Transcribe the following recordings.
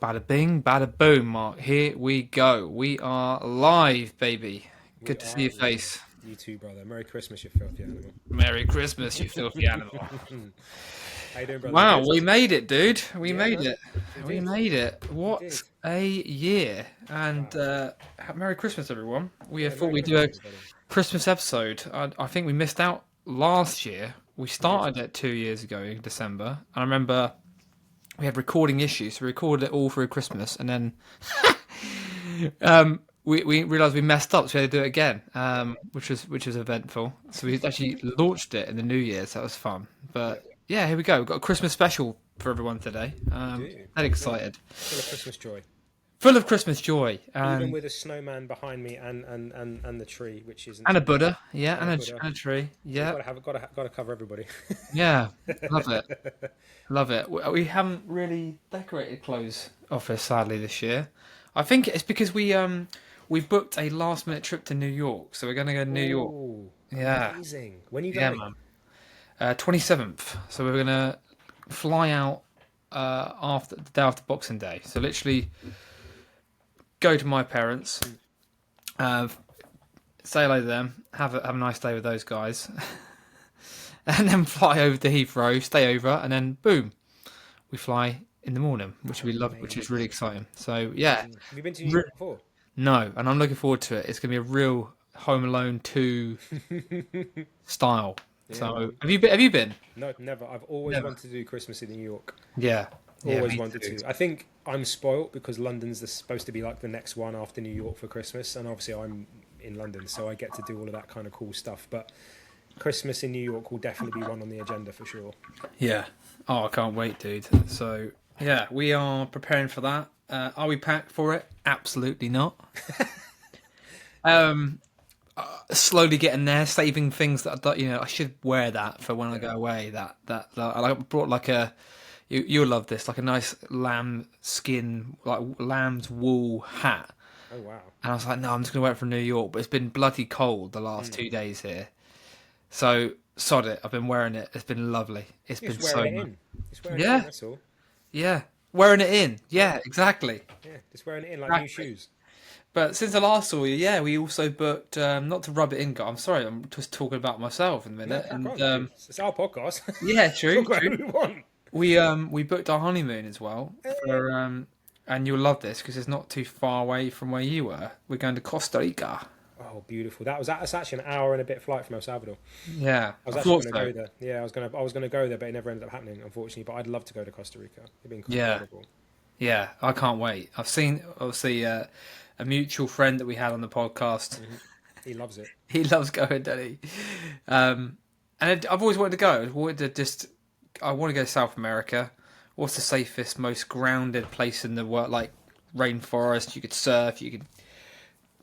Bada bing, bada boom, Mark. Here we go. We are live, baby. We Good to see are your live. face. You too, brother. Merry Christmas, you filthy animal. Merry Christmas, you filthy animal. How you doing, brother? You Wow, good? we made it, dude. We Yeah, made man. it. We We did. made it. We What did. a year. And Wow. Merry Christmas, everyone. We Yeah, thought Merry we'd do Christmas, a everybody. Christmas episode. I think we missed out last year. We We did. started it 2 years ago in December. I remember we had recording issues. So we recorded it all through Christmas. And then we realised we messed up, so we had to do it again, Yep. which was eventful. So we actually launched it in the New Year, so that was fun. But Yep. yeah, here we go. We've got a Christmas special for everyone today. We do. That Yeah. excited, Full of Christmas joy. full of Christmas joy, Even and with a snowman behind me and the tree, which isn't and a too bad. Buddha, yeah, And a Buddha. and a tree, We've yeah, got to have got to cover everybody. yeah. Love it, love it. We haven't really decorated clothes office sadly this year. I think it's because we booked a last minute trip to New York, so we're going to go to New York. Oh, Yeah, amazing. When are you yeah, going? man. 27th. So we're gonna fly out after the day after Boxing Day. So literally go to my parents, uh, say hello to them, have a nice day with those guys, and then fly over to Heathrow, stay over, and then boom, we fly in the morning, which we love, which is really Amazing. exciting. So yeah, Amazing. Have you been to New re- York before? no, and I'm looking forward to it. It's gonna be a real Home Alone 2 style. Yeah, So man. have you been? Have you been? No, never. I've always Never. wanted to do Christmas in New York. Yeah. Yeah, Always me wanted too. to. I think I'm spoilt because supposed to be like the next one after New York for Christmas, and obviously I'm in London, so I get to do all of that kind of cool stuff. But Christmas in New York will definitely be one on the agenda for sure. Yeah. Oh, I can't wait, dude. So, yeah, we are preparing for that. Are we packed for it? Absolutely not. Yeah, Um, Slowly getting there, saving things that I should wear that for when I go yeah. away. I brought like a you'll love this, like a nice lamb skin, like lamb's wool hat. Oh wow. And I was like, no, I'm just gonna wear it from New York. But it's been bloody cold the last Mm. 2 days here, so sod it. I've been wearing it. It's been lovely. It's Just been wearing so it nice. in. Just wearing it in. Yeah. That's all. Yeah, wearing it in. Yeah, exactly. Yeah, just wearing it in like new Exactly. shoes. But since I last saw you, yeah, we also booked. Not to rub it in, guys. I'm sorry, I'm just talking about myself in a No, minute. crack And on, dude. It's our podcast. yeah, Talk true, about true. who we want. We booked our honeymoon as well for Hey. and you'll love this because it's not too far away from where you were. We're going to Costa Rica. Oh, beautiful. That's actually an hour and a bit flight from El Salvador. Yeah, I was I actually thought going to so. go there. Yeah, I was going to go there, but it never ended up happening, unfortunately. But I'd love to go to Costa Rica. It'd be Yeah, incredible. yeah, I can't wait. I've seen obviously a mutual friend that we had on the podcast. Hmm. He loves it. He loves going, doesn't he? I've always wanted to go. I want to go to South America. What's the safest, most grounded place in the world? Like rainforest, you could surf, you could,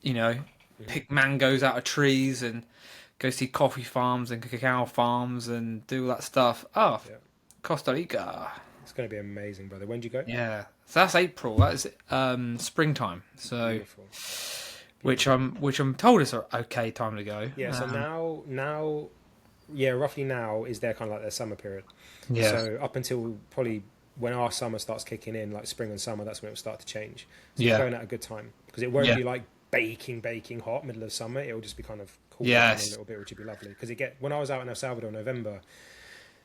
you know, Hmm. pick mangoes out of trees and go see coffee farms and cacao farms and do all that stuff. Oh, Yeah, Costa Rica. it's going to be amazing, brother. When do you go? Yeah. So that's April. That is springtime. So Beautiful, which beautiful. I'm told is a okay time to go. Yeah. So now, yeah, roughly now is their kind of like their summer period. Yeah. So up until probably when our summer starts kicking in, like spring and summer, that's when it will start to change. So you're Yeah. going at a good time because it won't Yeah. be like baking hot middle of summer. It will just be kind of cool down a Yes. little bit, which would be lovely. Because when I was out in El Salvador in November,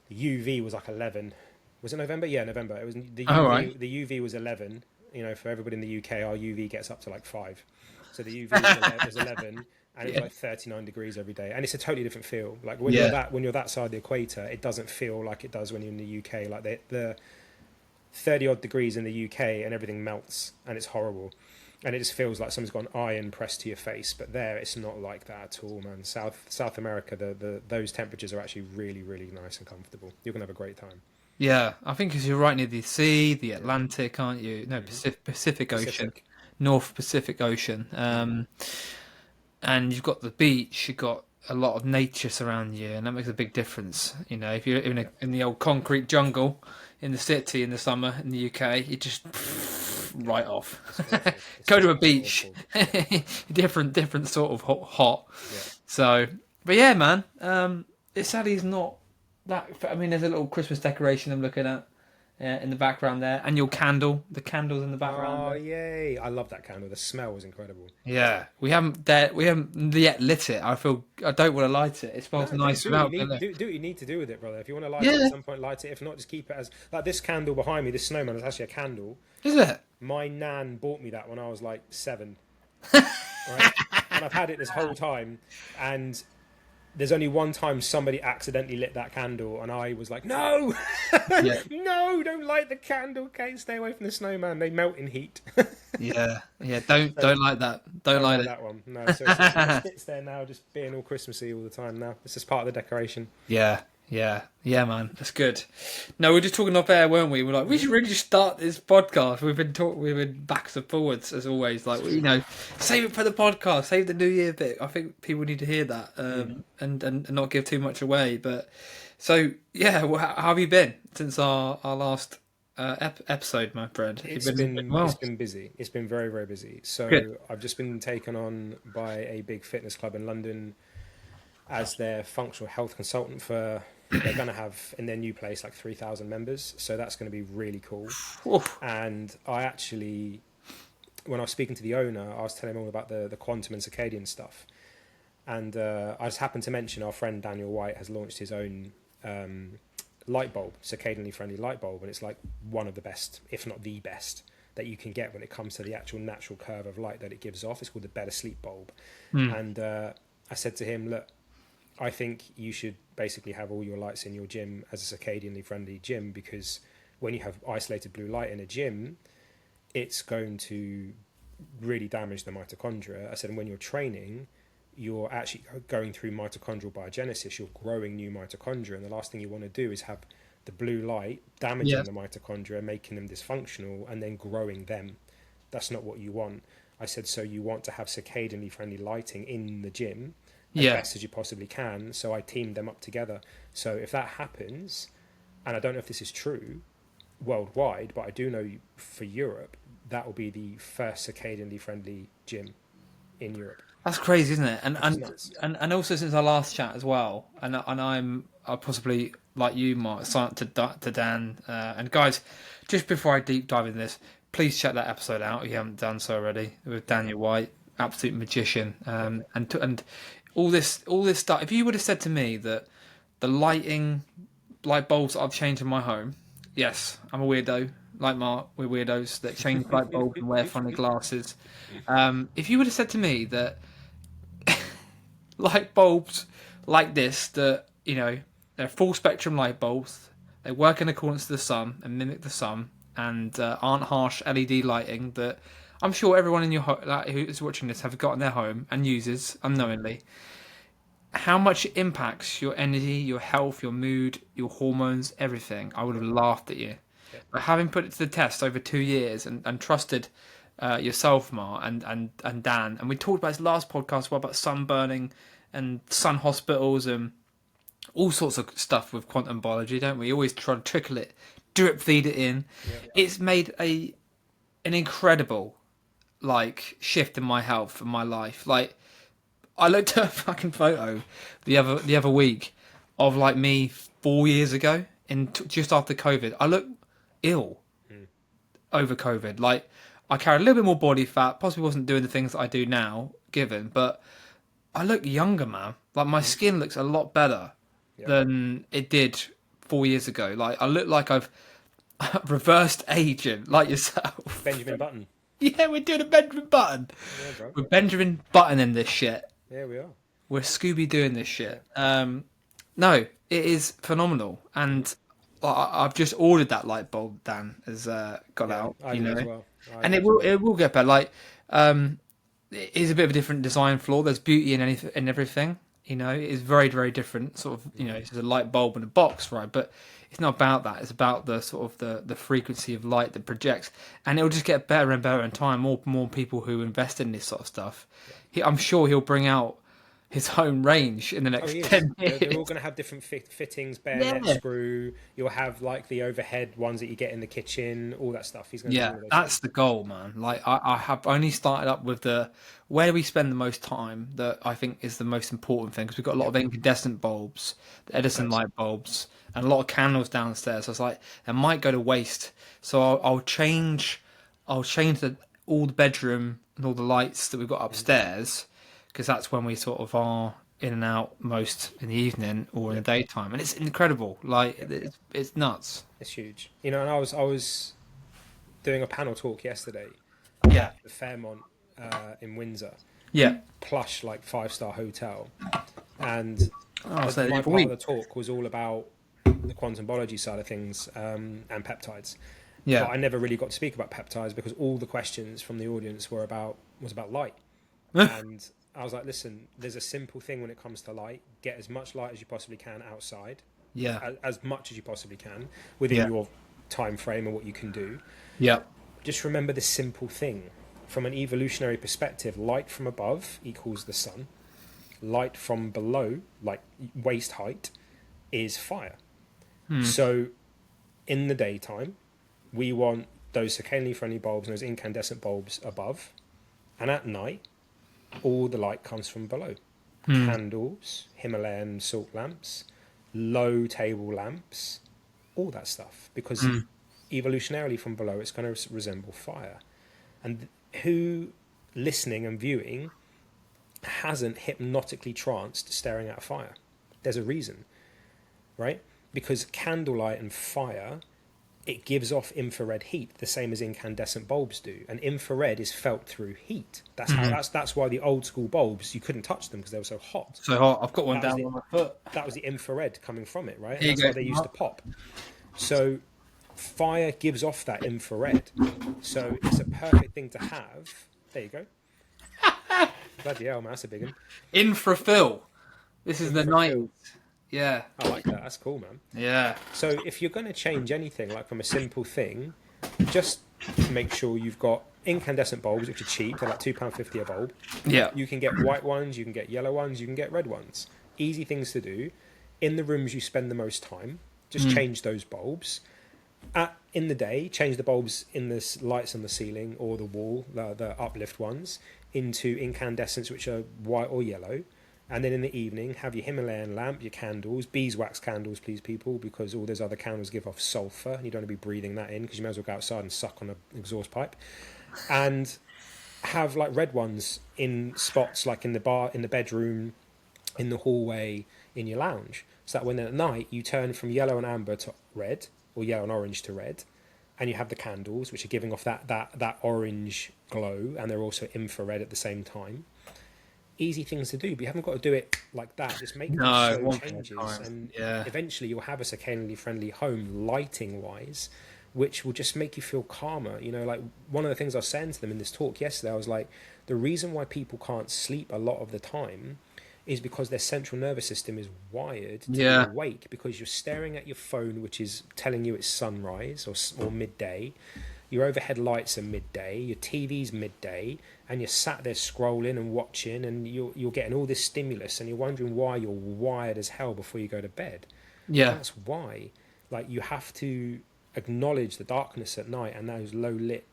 the UV was like 11. Was it November? Yeah, November. It was the All UV. right. The UV was 11. You know, for everybody in the UK, our UV gets up to like 5. So the UV was 11, and it was Yeah. like 39 degrees every day, and it's a totally different feel. Like Yeah. when you're that side of the equator, it doesn't feel like it does when you're in the UK. Like the 30 odd degrees in the UK, and everything melts, and it's horrible. And it just feels like someone's got an iron pressed to your face. But there, it's not like that at all, man. South America, those temperatures are actually really, really nice and comfortable. You're gonna have a great time. Yeah, I think because you're right near the sea, the Yeah. Atlantic, aren't you? No, Hmm. Pacific Ocean, Pacific. North Pacific Ocean. And you've got the beach, you've got a lot of nature surrounding you, and that makes a big difference. You know, if you're in the old concrete jungle in the city in the summer in the UK, you just right off. It's awful. It's Go to a absolutely beach, awful. different sort of hot. Yeah. So, but yeah, man, it sadly is not that. I mean, there's a little Christmas decoration I'm looking at. in the background there, and your candle. The candles in the background Oh there. yay! I love that candle. The smell was incredible. Yeah, we haven't yet lit it. I don't want to light it. It smells No, do nice do what you without being need lit. do what you need to do with it, brother. If you want to light it at Yeah, some point, light it. If not, just keep it as like this candle behind me. This snowman is actually a candle. is it? My nan bought me that when I was like 7, right? And I've had it this whole time. And there's only one time somebody accidentally lit that candle, and I was like, "No, Yeah, no, don't light the candle, Kate. Stay away from the snowman. They melt in heat." yeah, yeah. Don't So like that. Don't don't light like it. that one. No, so it sits there now, just being all Christmassy all the time. Now it's just part of the decoration. Yeah, yeah, man. That's good. No, we were just talking off air, weren't we? We're like, we should really just start this podcast. We've been backs and forwards as always. Like, save it for the podcast, save the New Year bit. I think people need to hear that, and not give too much away. But so yeah, how have you been since our last episode, my friend? You've been well. It's been busy. It's been very very busy. Good. So I've just been taken on by a big fitness club in London as their functional health consultant for. They're going to have in their new place like 3,000 members, so that's going to be really cool. Oof. And I actually, when I was speaking to the owner, I was telling him all about the quantum and circadian stuff. And I just happened to mention our friend Daniel White has launched his own light bulb, circadianly friendly light bulb, and it's like one of the best, if not the best, that you can get when it comes to the actual natural curve of light that it gives off. It's called the Better Sleep Bulb. And I said to him, look, I think you should basically have all your lights in your gym as a circadianly friendly gym, because when you have isolated blue light in a gym, it's going to really damage the mitochondria. I said, and when you're training, you're actually going through mitochondrial biogenesis. You're growing new mitochondria, and the last thing you want to do is have the blue light damaging the mitochondria, making them dysfunctional, and then growing them. That's not what you want. I said, so you want to have circadianly friendly lighting in the gym as best as you possibly can. So I teamed them up together. So if that happens, and I don't know if this is true worldwide, but I do know for Europe, that will be the first circadianly friendly gym in Europe. That's crazy, isn't it? Nuts. And also since our last chat as well, and I possibly like you, Mark, signed to Dan, and guys, just before I deep dive into this, please check that episode out if you haven't done so already with Daniel White, absolute magician, and all this stuff. If you would have said to me that the light bulbs that I've changed in my home, yes, I'm a weirdo. Like Mark, we're weirdos that change light bulbs and wear funny glasses. If you would have said to me that light bulbs like this, that they're full spectrum light bulbs, they work in accordance to the sun and mimic the sun, and aren't harsh LED lighting that I'm sure everyone in your who is watching this have got in their home and uses unknowingly. How much it impacts your energy, your health, your mood, your hormones, everything. I would have laughed at you. But having put it to the test over 2 years and trusted yourself, Mar, and Dan, and we talked about this last podcast about sunburning and sun hospitals and all sorts of stuff with quantum biology, don't we? We always try to trickle it, drip feed it in. It's made an incredible shift in my health and my life. Like, I looked at a fucking photo the other week of me 4 years ago, just after COVID. I look ill over COVID. I carried a little bit more body fat. Possibly wasn't doing the things that I do now, but I look younger, man. My skin looks a lot better than it did 4 years ago. I look like I've reversed aging, like yourself. Benjamin Button. Yeah, we're doing a Benjamin Button. Yeah, bro. We're Benjamin Buttoning this shit. Yeah, we are. We're Scooby doing this shit. No, it is phenomenal, and I've just ordered that light bulb. Dan has got out. I do as well. And it will get better. It is a bit of a different design flaw. There's beauty in everything. It is very very different. Sort of it's a light bulb in a box, right? But it's not about that. It's about the sort of the frequency of light that projects, and it'll just get better and better in time. More people who invest in this sort of stuff. I'm sure he'll bring out his own range in the Oh, he next is. 10 They're all years. going to have different fittings, bayonet Yeah. screw. You'll have like the overhead ones that you get in the kitchen, all that stuff. He's going to do Yeah, all of those that's things. the goal, man. Like I have only started up with the where do we spend the most time that I think is the most important thing because we've got a lot Yep. of incandescent bulbs, the Edison Nice. light bulbs, and a lot of candles downstairs. So it's like it might go to waste. So I'll change all the bedroom and all the lights that we've got Mhm. upstairs because that's when we sort of are in and out most in the evening or in the Yep. daytime, and it's incredible. Like Yep. it's nuts. It's huge. You know, and I was doing a panel talk yesterday Yeah, at the Fairmont in Windsor, yeah. plush like 5-star hotel, and Oh, so my every part of week. the talk was all about the quantum biology side of things and peptides. But Yeah. I never really got to speak about peptides because all the questions from the audience was about light. And I was like, listen, there's a simple thing when it comes to light. Get as much light as you possibly can outside, Yeah, as much as you possibly can within yeah, your time frame and what you can do. yeah. Just remember this simple thing. From an evolutionary perspective, light from above equals the sun. Light from below, like waist height, is fire. Hmm. So in the daytime, we want those circadianly friendly bulbs and those incandescent bulbs above. And at night, all the light comes from below. Hmm. Candles, Himalayan salt lamps, low table lamps, all that stuff. Because Hmm. evolutionarily from below, it's going to resemble fire. And who listening and viewing hasn't hypnotically tranced staring at a fire? There's a reason, right? Because candlelight and fire, it gives off infrared heat, the same as incandescent bulbs do. And infrared is felt through heat. Hmm. That's why the old school bulbs you couldn't touch them because they were so hot. So hot. I've got one That was down the on my foot. that was the infrared coming from it, right? And Here you that's why go. they used to Mark. pop. So fire gives off that infrared. So it's a perfect thing to have. There you go. Bloody hell, man, that's a big one. Infrafill. This is the night. Infrafill. Yeah. I like that. That's cool, man. Yeah. So if you're going to change anything, like from a simple thing, just make sure you've got incandescent bulbs, which are cheap. They're like £2.50 a bulb. Yeah. You can get white ones, you can get yellow ones, you can get red ones. Easy things to do. In the rooms you spend the most time, just Hmm. change those bulbs. In the day, change the bulbs in the lights on the ceiling or the wall, the uplift ones, into incandescents, which are white or yellow. And then in the evening, have your Himalayan lamp, your candles, beeswax candles, please, people, because all those other candles give off sulfur, and you don't want to be breathing that in because you may as well go outside and suck on an exhaust pipe. And have like red ones in spots like in the bar, in the bedroom, in the hallway, in your lounge, so that when at night you turn from yellow and amber to red, or yellow and orange to red, and you have the candles which are giving off that orange glow, and they're also infrared at the same time. Easy things to do, but you haven't got to do it like that. Just make those No, slow one thing at a changes, time. and Yeah. eventually you'll have a circadianly friendly home, lighting wise, which will just make you feel calmer. You know, like one of the things I was saying to them in this talk yesterday, I was like, the reason why people can't sleep a lot of the time is because their central nervous system is wired to be Yeah. awake because you're staring at your phone, which is telling you it's sunrise or midday. Your overhead lights are midday, your TV's midday, and you're sat there scrolling and watching, and you're getting all this stimulus, and you're wondering why you're wired as hell before you go to bed. Yeah. That's why. Like, you have to acknowledge the darkness at night and those low lit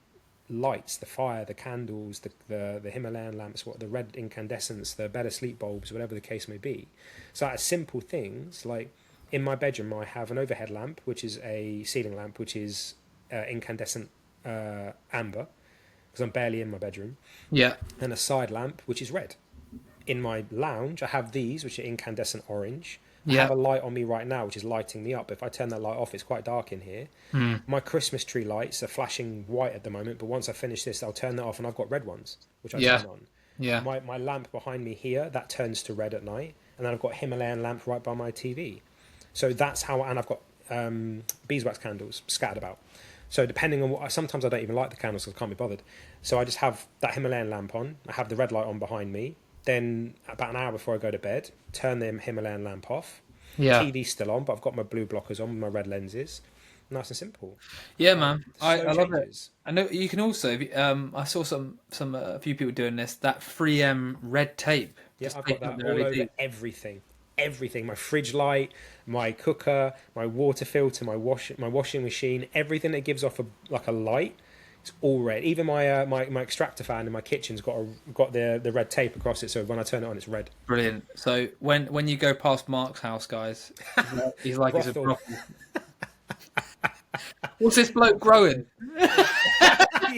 lights, the fire, the candles, the Himalayan lamps, what the red incandescents, the better sleep bulbs, whatever the case may be. So, as simple things like in my bedroom, I have an overhead lamp, which is a ceiling lamp, which is incandescent amber, because I'm barely in my bedroom, Yeah. and a side lamp, which is red. In my lounge, I have these, which are incandescent orange. I Yeah. have a light on me right now, which is lighting me up. If I turn that light off, it's quite dark in here. Hmm. My Christmas tree lights are flashing white at the moment, but once I finish this, I'll turn that off, and I've got red ones, which I Yeah. turn on. Yeah. My lamp behind me here, that turns to red at night, and then I've got Himalayan lamp right by my TV. So that's how, and I've got beeswax candles scattered about. So depending on what, sometimes I don't even like the candles because I can't be bothered. So I just have that Himalayan lamp on. I have the red light on behind me. Then about an hour before I go to bed, turn the Himalayan lamp off. Yeah. TV's still on, but I've got my blue blockers on with my red lenses. Nice and simple. Yeah, Like man. slow I love it. changes. I know you can also. I saw a few people doing this. That 3M red tape. Yeah, just I've got taking up that their all over LED. everything. Everything. My fridge light, my cooker, my water filter, my washing machine, everything that gives off a light, it's all red. Even my extractor fan in my kitchen's got the red tape across it, so when I turn it on, it's red. Brilliant. So when you go past Mark's house, guys, he's like it's a Brothel. brothel. What's this bloke growing? Yeah.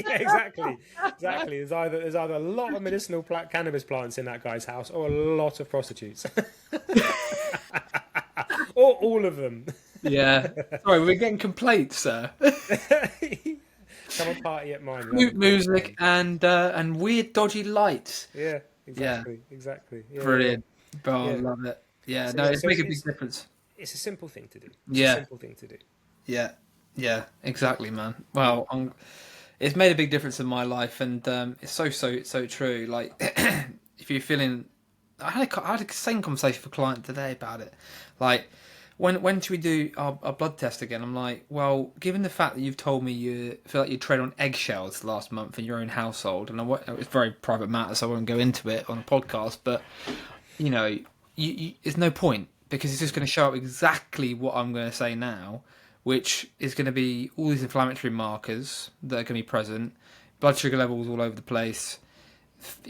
Yeah, exactly, exactly. There's either a lot of medicinal cannabis plants in that guy's house, or a lot of prostitutes, or all of them. Yeah. Sorry, we're getting complaints, sir. Come and party at mine. We'll have a great Music time. and weird dodgy lights. Yeah, Yeah. exactly. Yeah, Brilliant. Bro, I yeah. love it. Yeah. So No, yeah, it's so making a big difference. it's a simple thing to do. It's a Yeah. simple thing to do. Yeah. Yeah. Exactly, man. Well, it's made a big difference in my life, and it's so true. Like, if you're feeling, I had the same conversation with a client today about it. Like, when should we do our blood test again? I'm like, well, given the fact that you've told me you feel like you tread on eggshells last month in your own household, and it's very private matter, so I won't go into it on the podcast. But you know, there's no point because it's just going to show up exactly what I'm going to say now, which is going to be all these inflammatory markers that are going to be present, blood sugar levels all over the place,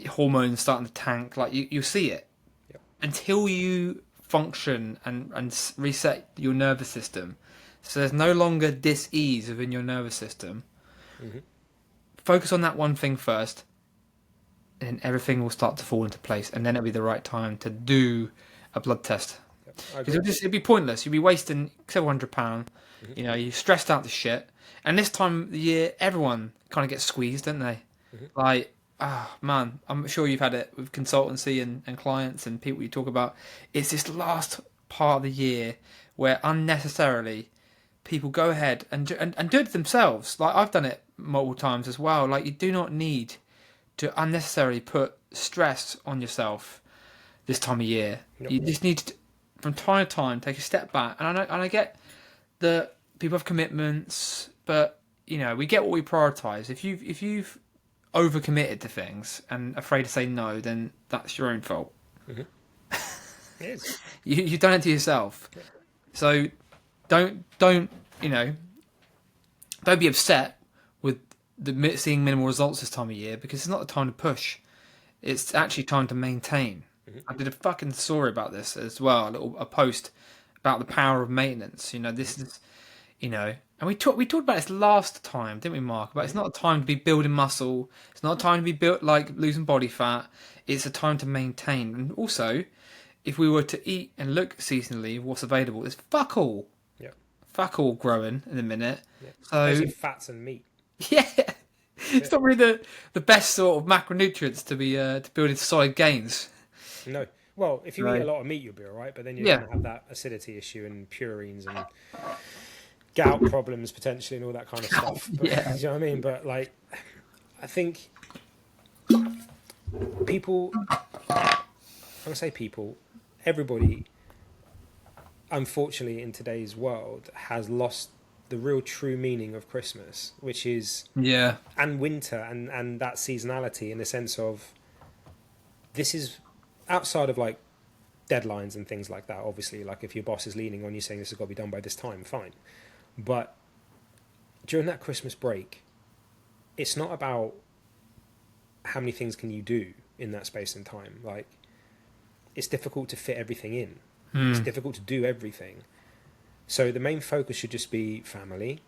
hormones starting to tank. Like you see it Yep. until you function and reset your nervous system. So there's no longer dis-ease within your nervous system. Hmm. Focus on that one thing first, and everything will start to fall into place, and then it'll be the right time to do a blood test. Yep. I Because agree. it'd be pointless. You'd be wasting several £100. Hmm. You know, you're stressed out to shit. And this time of the year, everyone kind of gets squeezed, don't they? Hmm. Like, man, I'm sure you've had it with consultancy and clients and people you talk about. It's this last part of the year where unnecessarily people go ahead and do it themselves. Like, I've done it multiple times as well. Like, you do not need to unnecessarily put stress on yourself this time of year. Yep. You just need to, from time to time, take a step back. And I get that people have commitments, but you know, we get what we prioritize. If you've overcommitted to things and afraid to say no, then that's your own fault. Hmm. It is. You've done it to yourself. Yep. So don't you know, don't be upset with seeing minimal results this time of year, because it's not the time to push. It's actually time to maintain. Hmm. I did a fucking story about this as well, a post about the power of maintenance. You know, this is, you know, and we talked about this last time, didn't we, Mark? But it's not a time to be building muscle. It's not a time to be built like losing body fat. It's a time to maintain. And also, if we were to eat and look seasonally, what's available is Yep. fuck all growing in a minute. Yep. So Mostly fats and meat. yeah, it's not really the best sort of macronutrients to be to build into solid gains. No. Well, if you eat Right. a lot of meat, you'll be all right. But then you're Yeah. going to have that acidity issue and purines and gout problems potentially and all that kind of stuff. But, Yeah. you know what I mean? But like, I think people. I'm gonna say people. Everybody, unfortunately, in today's world, has lost the real true meaning of Christmas, which is Yeah. and winter and that seasonality in the sense of this is outside of like deadlines and things like that. Obviously, like if your boss is leaning on you saying this has got to be done by this time, fine. But during that Christmas break, it's not about how many things can you do in that space and time. Like, it's difficult to fit everything in. It's difficult to do everything. So the main focus should just be family,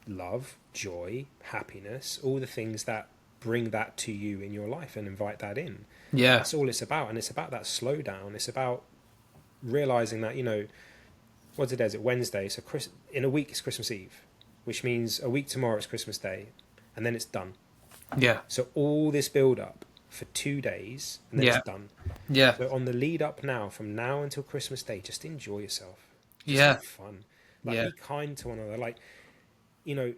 love, joy, happiness, all the things that bring that to you in your life and invite that in. Yeah. That's all it's about. And it's about that slowdown. It's about realizing that, you know, what's it? Is it Wednesday? So in a week it's Christmas Eve, which means a week tomorrow it's Christmas Day, and then it's done. Yeah. So all this build up for 2 days, and then Yeah. it's done. Yeah. So on the lead up now, from now until Christmas Day, just enjoy yourself. Just Yeah. have fun. Like, Yeah. be kind to one another. Like, you know,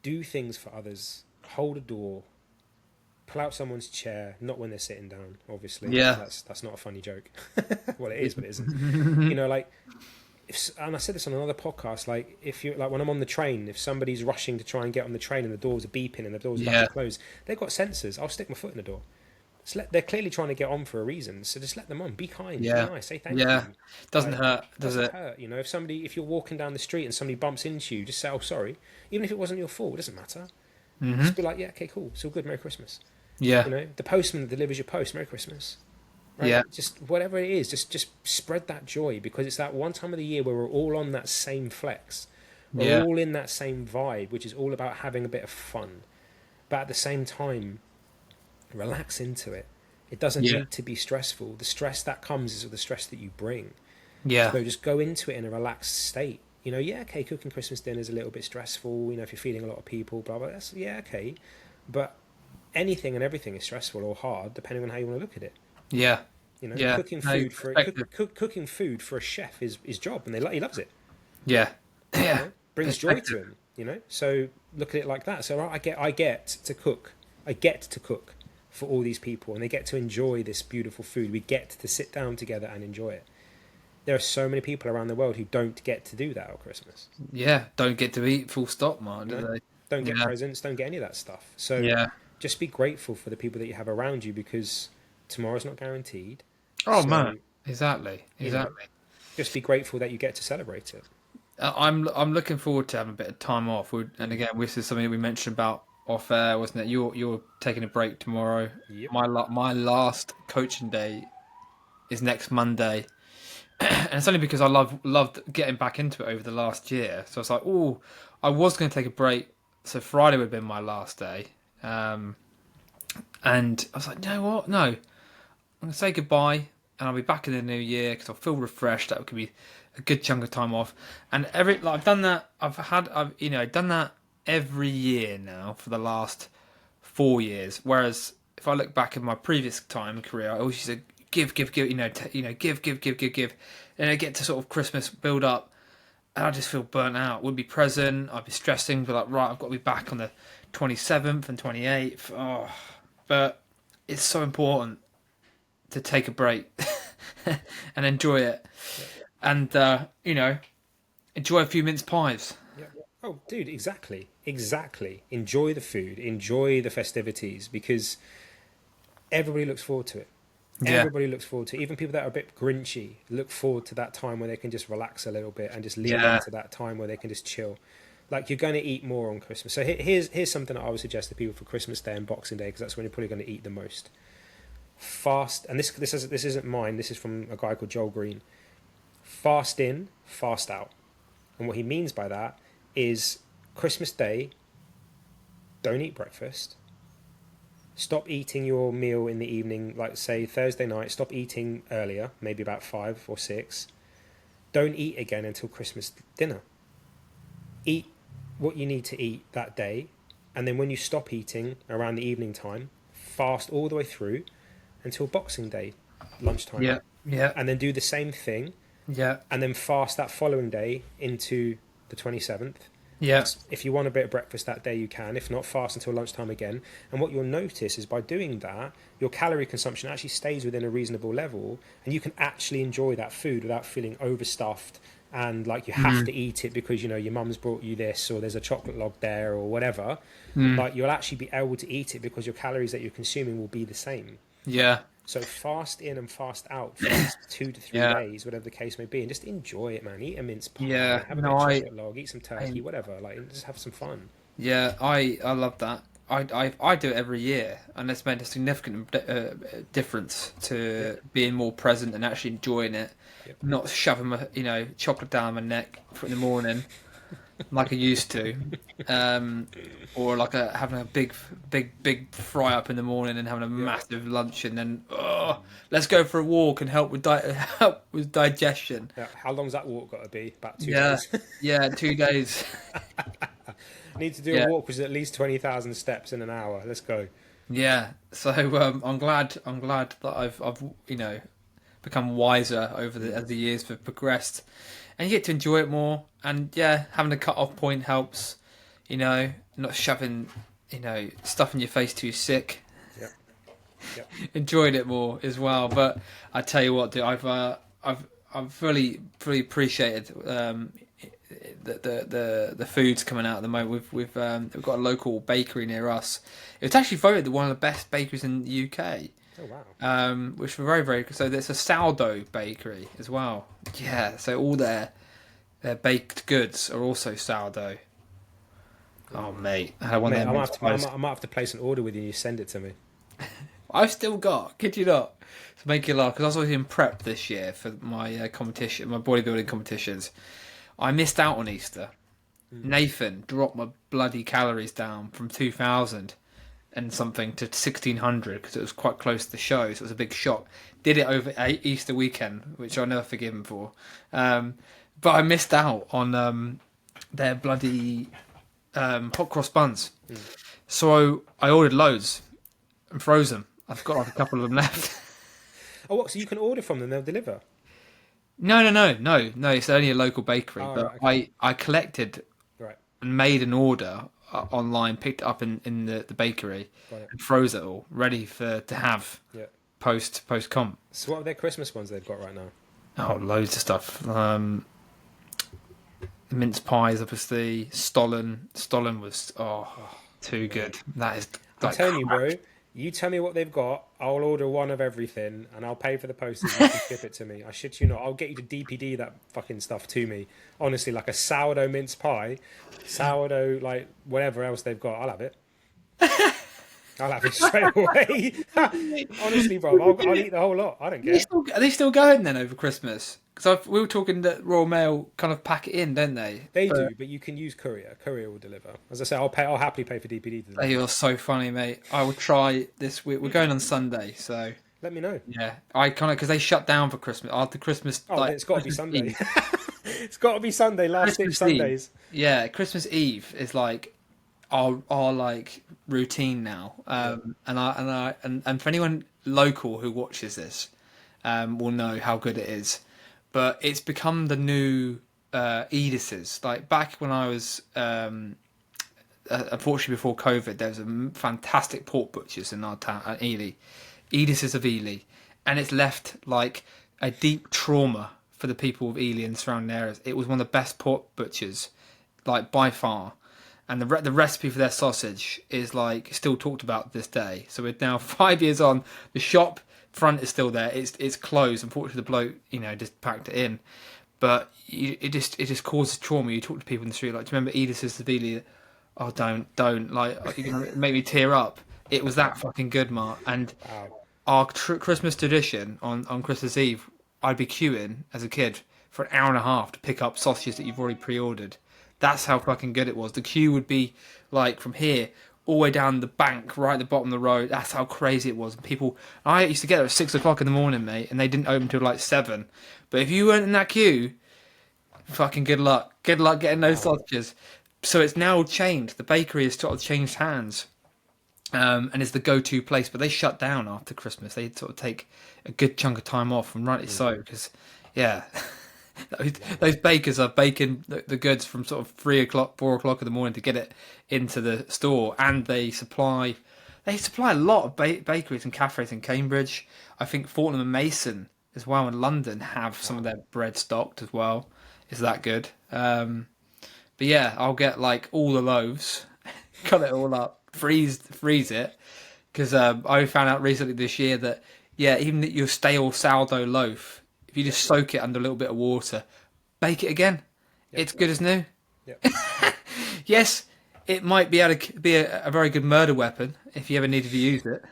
do things for others. Hold a door. Pull out someone's chair, not when they're sitting down, obviously. Yeah. That's not a funny joke. Well, it is, but it isn't. You know, like, and I said this on another podcast, like, if you like when I'm on the train, if somebody's rushing to try and get on the train and the doors are beeping and the doors are about Yeah. to close, they've got sensors. I'll stick my foot in the door. they're clearly trying to get on for a reason, so just let them on. Be kind, be Yeah. nice, say thank Yeah. you. Doesn't Like, hurt, does doesn't it? hurt, you know. If you're walking down the street and somebody bumps into you, just say, "Oh, sorry," even if it wasn't your fault. It doesn't matter. Hmm. Just be like, "Yeah, okay, cool, it's all good. Merry Christmas." Yeah. You know, the postman that delivers your post, Merry Christmas. Right? Yeah. Just whatever it is, just spread that joy, because it's that one time of the year where we're all on that same flex. We're Yeah. all in that same vibe, which is all about having a bit of fun, but at the same time, relax into it. It doesn't Yeah. need to be stressful. The stress that comes is the stress that you bring. Yeah. So just go into it in a relaxed state. You know, yeah, okay, cooking Christmas dinner is a little bit stressful. You know, if you're feeding a lot of people, blah blah. That's, yeah, okay, but anything and everything is stressful or hard depending on how you want to look at it. Yeah. You know, Yeah. No perspective. cooking food for a chef is his job, and he loves it. Yeah. You Yeah. know, brings joy to Perspective. him. You know, so look at it like that. So I get to cook. I get to cook for all these people, and they get to enjoy this beautiful food. We get to sit down together and enjoy it. There are so many people around the world who don't get to do that at Christmas. Yeah. Don't get to eat full stop, Mark, You do know, they? don't get Yeah. presents, don't get any of that stuff. So Yeah. just be grateful for the people that you have around you, because tomorrow's not guaranteed. Oh man. So, Exactly. you know, Exactly. just be grateful that you get to celebrate it. I'm looking forward to having a bit of time off. And again, this is something that we mentioned about off air, wasn't it? You're taking a break tomorrow. Yep. My last coaching day is next Monday, and it's only because I loved getting back into it over the last year. So it's like, oh, I was going to take a break. So Friday would have been my last day, and I was like, you know what? No, I'm going to say goodbye, and I'll be back in the new year because I feel refreshed. That could be a good chunk of time off, and I've done that. I've done that every year now for the last 4 years. Whereas if I look back at my previous time career, I always used to give, give, and I get to sort of Christmas build up, and I just feel burnt out. Wouldn't be present. I'd be stressing, be like, right, I've got to be back on the 27th and 28th. Oh, but it's so important to take a break and enjoy it, and enjoy a few mince pies. Yeah. Oh, dude, exactly. Exactly. Enjoy the food, enjoy the festivities, because everybody looks forward to it. Yeah, Everybody looks forward to it. Even people that are a bit grinchy look forward to that time where they can just relax a little bit and just lean yeah, into that time where they can just chill. Like, you're going to eat more on Christmas. So here's something that I would suggest to people for Christmas Day and Boxing Day, because that's when you're probably going to eat the most. Fast, and this isn't mine. This is from a guy called Joel Green. Fast in, fast out. And what he means by that is Christmas Day, don't eat breakfast. Stop eating your meal in the evening, like say Thursday night. Stop eating earlier, maybe about 5 or 6. Don't eat again until Christmas dinner. Eat what you need to eat that day, and then when you stop eating around the evening time, fast all the way through until Boxing Day lunchtime. yeah, yeah, And then do the same thing, yeah, and then fast that following day into the 27th. yeah, If you want a bit of breakfast that day, you can. If not, fast until lunchtime again. And what you'll notice is by doing that, your calorie consumption actually stays within a reasonable level, and you can actually enjoy that food without feeling overstuffed and like you have to eat it because, you know, your mum's brought you this, or there's a chocolate log there, or whatever. Like, you'll actually be able to eat it because your calories that you're consuming will be the same. yeah, So fast in and fast out for these 2 to 3 yeah. days, whatever the case may be, and just enjoy it, man. Eat a mince pie, Yeah, have a no, bit of chocolate log, eat some turkey, I whatever. Like, just have some fun. yeah, I love that. I do it every year, and it's made a significant difference Yeah, to being more present and actually enjoying it, yep. not shoving my chocolate down my neck in the morning like I used to, or like having a big fry up in the morning and having a Yeah. massive lunch, and then let's go for a walk and help with help with digestion. Yeah. How long's that walk got to be? About 2 Yeah, days. yeah, 2 days. Need to do Yeah. a walk which is at least 20,000 steps in an hour. Let's go. Yeah, so I'm glad that I've become wiser over as the years have progressed, and you get to enjoy it more. And yeah, having a cut off point helps. Not shoving stuff in your face till you're sick. Yep. Yep. Enjoying it more as well. But I tell you what, dude, I've really appreciated the foods coming out at the moment. We've got a local bakery near us. It's actually voted one of the best bakeries in the UK. Oh wow. Which were very, very good. So there's a sourdough bakery as well. Yeah, so all their baked goods are also sourdough. Oh, mate, I had one Mate, of them mince pies. I might have to place an order with you. You send it to me. I've still got, kid you not, to make you laugh, because I was always in prep this year for my competition, my bodybuilding competitions. I missed out on Easter. Nathan dropped my bloody calories down from 2,000 and something to 1,600 because it was quite close to the show, so it was a big shock. Did it over Easter weekend, which I'll never forgive him for. But I missed out on their bloody hot cross buns. So I ordered loads and froze them. I've got like a couple of them left. Oh, what? So you can order from them? They'll deliver. No. It's only a local bakery, Oh, but right, okay. I collected Right. and made an order online, picked it up in the bakery, Got it. and froze it all, ready to have Yeah. post comp. So what are their Christmas ones they've got right now? Oh, loads of stuff. Mince pies, obviously. Stollen was too good. That is. I'm Like, telling you, bro. You tell me what they've got. I'll order one of everything, and I'll pay for the postage. You can ship it to me. I shit you not. I'll get you to DPD that fucking stuff to me. Honestly, like a sourdough mince pie, sourdough like whatever else they've got. I'll have it. I'll have it straight away. Honestly, bro, I'll eat the whole lot. I don't care. Are they still going then over Christmas? Because we were talking that Royal Mail kind of pack it in, don't they? They do, but you can use courier. Courier will deliver. As I say, I'll pay. I'll happily pay for DPD to deliver. You're so funny, mate. I will try this week. We're going on Sunday, so Let me know. yeah. I kind of because they shut down for Christmas after Christmas. Oh, like, then it's got to be Christmas Sunday. Eve. It's got to be Sunday. Last Christmas 6 Eve. Sundays. Yeah, Christmas Eve is like our like routine now. And for anyone local who watches this, will know how good it is. But it's become the new Edith's. Like back when I was, unfortunately before COVID, there was a fantastic pork butchers in our town, at Ely, Edith's of Ely, and it's left like a deep trauma for the people of Ely and surrounding areas. It was one of the best pork butchers, like by far. And the recipe for their sausage is like still talked about this day. So we're now 5 years on. The shop front is still there. It's closed. Unfortunately, the bloke just packed it in. But it just causes trauma. You talk to people in the street like, do you remember Edith's Seville? Oh, don't like you're gonna make me tear up. It was that fucking good, Mark. And Wow. our Christmas tradition on Christmas Eve, I'd be queuing as a kid for an hour and a half to pick up sausages that you've already pre-ordered. That's how fucking good it was. The queue would be like from here all the way down the bank, right at the bottom of the road. That's how crazy it was. I used to get there at 6 o'clock in the morning, mate, and they didn't open till like 7. But if you weren't in that queue, fucking good luck. Good luck getting those sausages. So it's now changed. The bakery has sort of changed hands. And it's the go-to place, but they shut down after Christmas. They sort of take a good chunk of time off, and rightly so, because, yeah, those bakers are baking the goods from sort of 3 o'clock, 4 o'clock in the morning to get it into the store, and they supply a lot of bakeries and cafes in Cambridge. I think Fortnum and Mason as well in London have some of their bread stocked as well. Is that good? But yeah, I'll get like all the loaves, cut it all up, freeze it, because I found out recently this year that even your stale sourdough loaf, if you just soak it under a little bit of water, bake it again, it's good as new. Yep. Yes, it might be able to be a very good murder weapon if you ever needed to use it,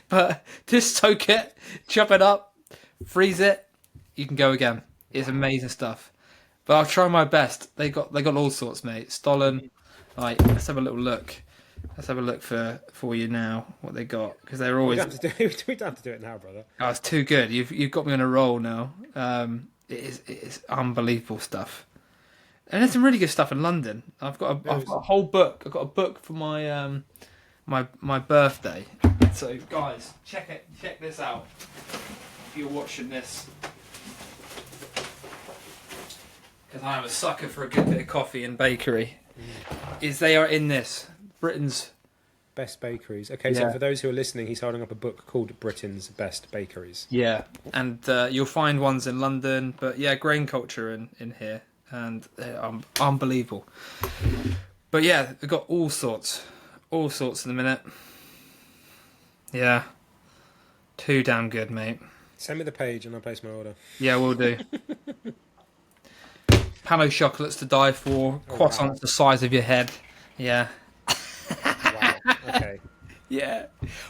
but just soak it, chop it up, freeze it, you can go again. It's amazing stuff. But I'll try my best. They got all sorts, mate. Stollen. Like, let's have a little look. Let's have a look for you now what they got, because they're always. We don't have to do it now, brother. Oh, it's too good. You've got me on a roll now. It is unbelievable stuff, and there's some really good stuff in London. I've got a whole book. I've got a book for my my birthday. So guys, check this out. If you're watching this, because I am a sucker for a good bit of coffee and bakery. They are in this Britain's Best bakeries. Okay, so for those who are listening, he's holding up a book called Britain's Best Bakeries. Yeah, and you'll find ones in London, but yeah, grain culture in here, and they're unbelievable. But yeah, we've got all sorts in a minute. Yeah, Too damn good, mate. Send me the page and I'll place my order. Yeah, we'll do. Pano chocolates to die for. Oh Croissants wow, the size of your head. Yeah. wow. Okay. Yeah.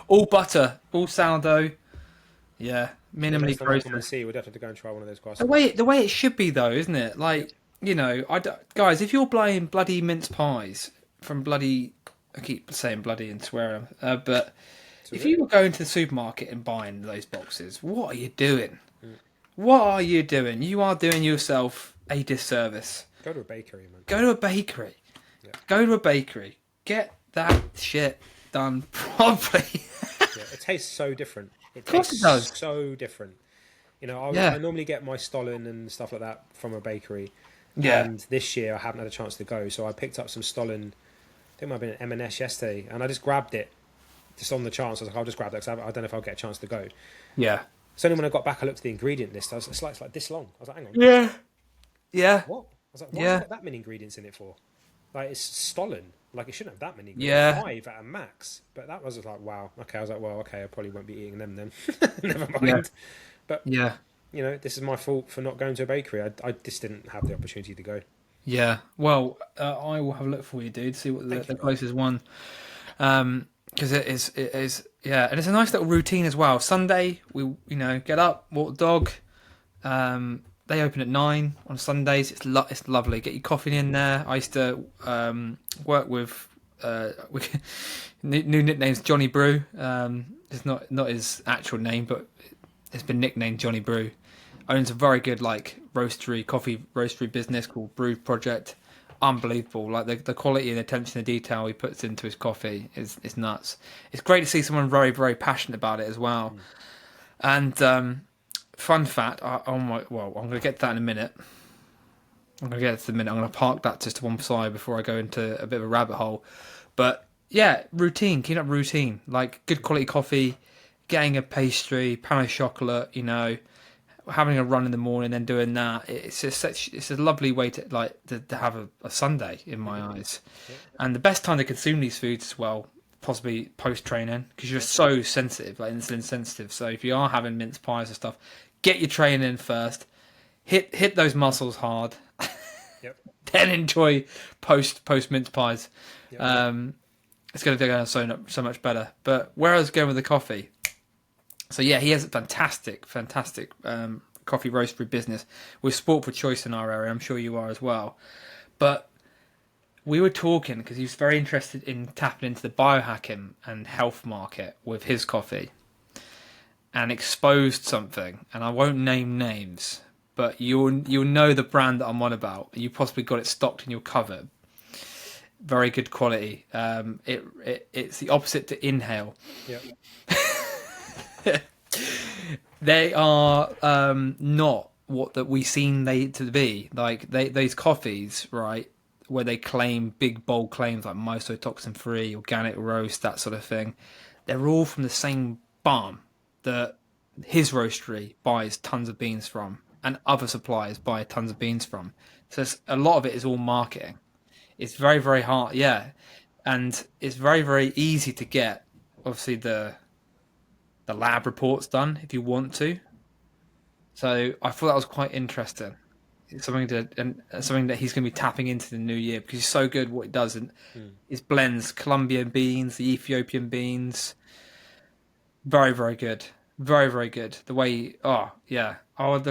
All butter. All sourdough. Yeah. Yeah, Minimally next time I come and processed. see, we'll definitely go and try one of those The croissants. way it should be though, isn't it? Yep. Like, you know, guys, if you're buying bloody mince pies from bloody, I keep saying bloody and swearing, but It's all if good. you were going to the supermarket and buying those boxes, what are you doing? Mm. What are you doing? You are doing yourself a disservice. Go to a bakery, man. Go to a bakery. Yeah. Go to a bakery. Get that shit done properly. Yeah, it tastes so different. It Of course tastes it does. so different. You know, Yeah. I normally get my stollen and stuff like that from a bakery. Yeah. And this year I haven't had a chance to go, so I picked up some stollen. I think it might have been an M&S yesterday, and I just grabbed it, just on the chance. I was like, I'll just grab that because I don't know if I'll get a chance to go. Yeah. So then when I got back, I looked at the ingredient list. It's like this long. I was like, hang on, Yeah. Yeah. what? I was like, why Yeah. has it got that many ingredients in it for? Like, it's stollen. Like, it shouldn't have that many. Yeah. 5 at a max. But that was just like, wow. Okay, I was like, well, okay, I probably won't be eating them then. Never mind. Yeah. But Yeah. you know, this is my fault for not going to a bakery. I just didn't have the opportunity to go. Yeah. Well, I will have a look for you, dude. See what the You. closest one. Because it is. Yeah, and it's a nice little routine as well. Sunday, we get up, walk the dog. They open at 9 on Sundays. It's lovely. Get your coffee in there. I used to work with new nickname's Johnny Brew. It's not his actual name, but it's been nicknamed Johnny Brew. Owns a very good coffee roastery business called Brew Project. Unbelievable. Like the quality and attention to detail he puts into his coffee is nuts. It's great to see someone very, very passionate about it as well. And fun fact, I'm going to get to that in a minute. I'm going to park that just to one side before I go into a bit of a rabbit hole. But yeah, routine, keep up routine. Like good quality coffee, getting a pastry, pan of chocolate, having a run in the morning, then doing that. It's a lovely way to have a Sunday in my eyes. Yeah. And the best time to consume these foods as well, possibly post training, because you're so sensitive, like insulin sensitive. So if you are having mince pies and stuff, get your training in first, hit those muscles hard, Yep. then enjoy post mince pies. Yep. It's going to go so much better. But where I was going with the coffee. So yeah, he has a fantastic coffee roastery business. We're sport for choice in our area. I'm sure you are as well. But we were talking because he was very interested in tapping into the biohacking and health market with his coffee, and exposed something. And I won't name names, but you'll know the brand that I'm on about. You possibly got it stocked in your cupboard. Very good quality. It's the opposite to Inhale. Yep. They are not what that we seen they to be. Like these coffees, right, where they claim big bold claims like mycotoxin free, organic roast, that sort of thing. They're all from the same farm that his roastery buys tons of beans from, and other suppliers buy tons of beans from. So a lot of it is all marketing. It's very, very hard, yeah, and it's very, very easy to get. Obviously, the lab reports done if you want to. So I thought that was quite interesting. It's something that he's going to be tapping into the new year because he's so good at what he does, and his blends Colombian beans, the Ethiopian beans. Very, very good. Very, very good. The way, I'll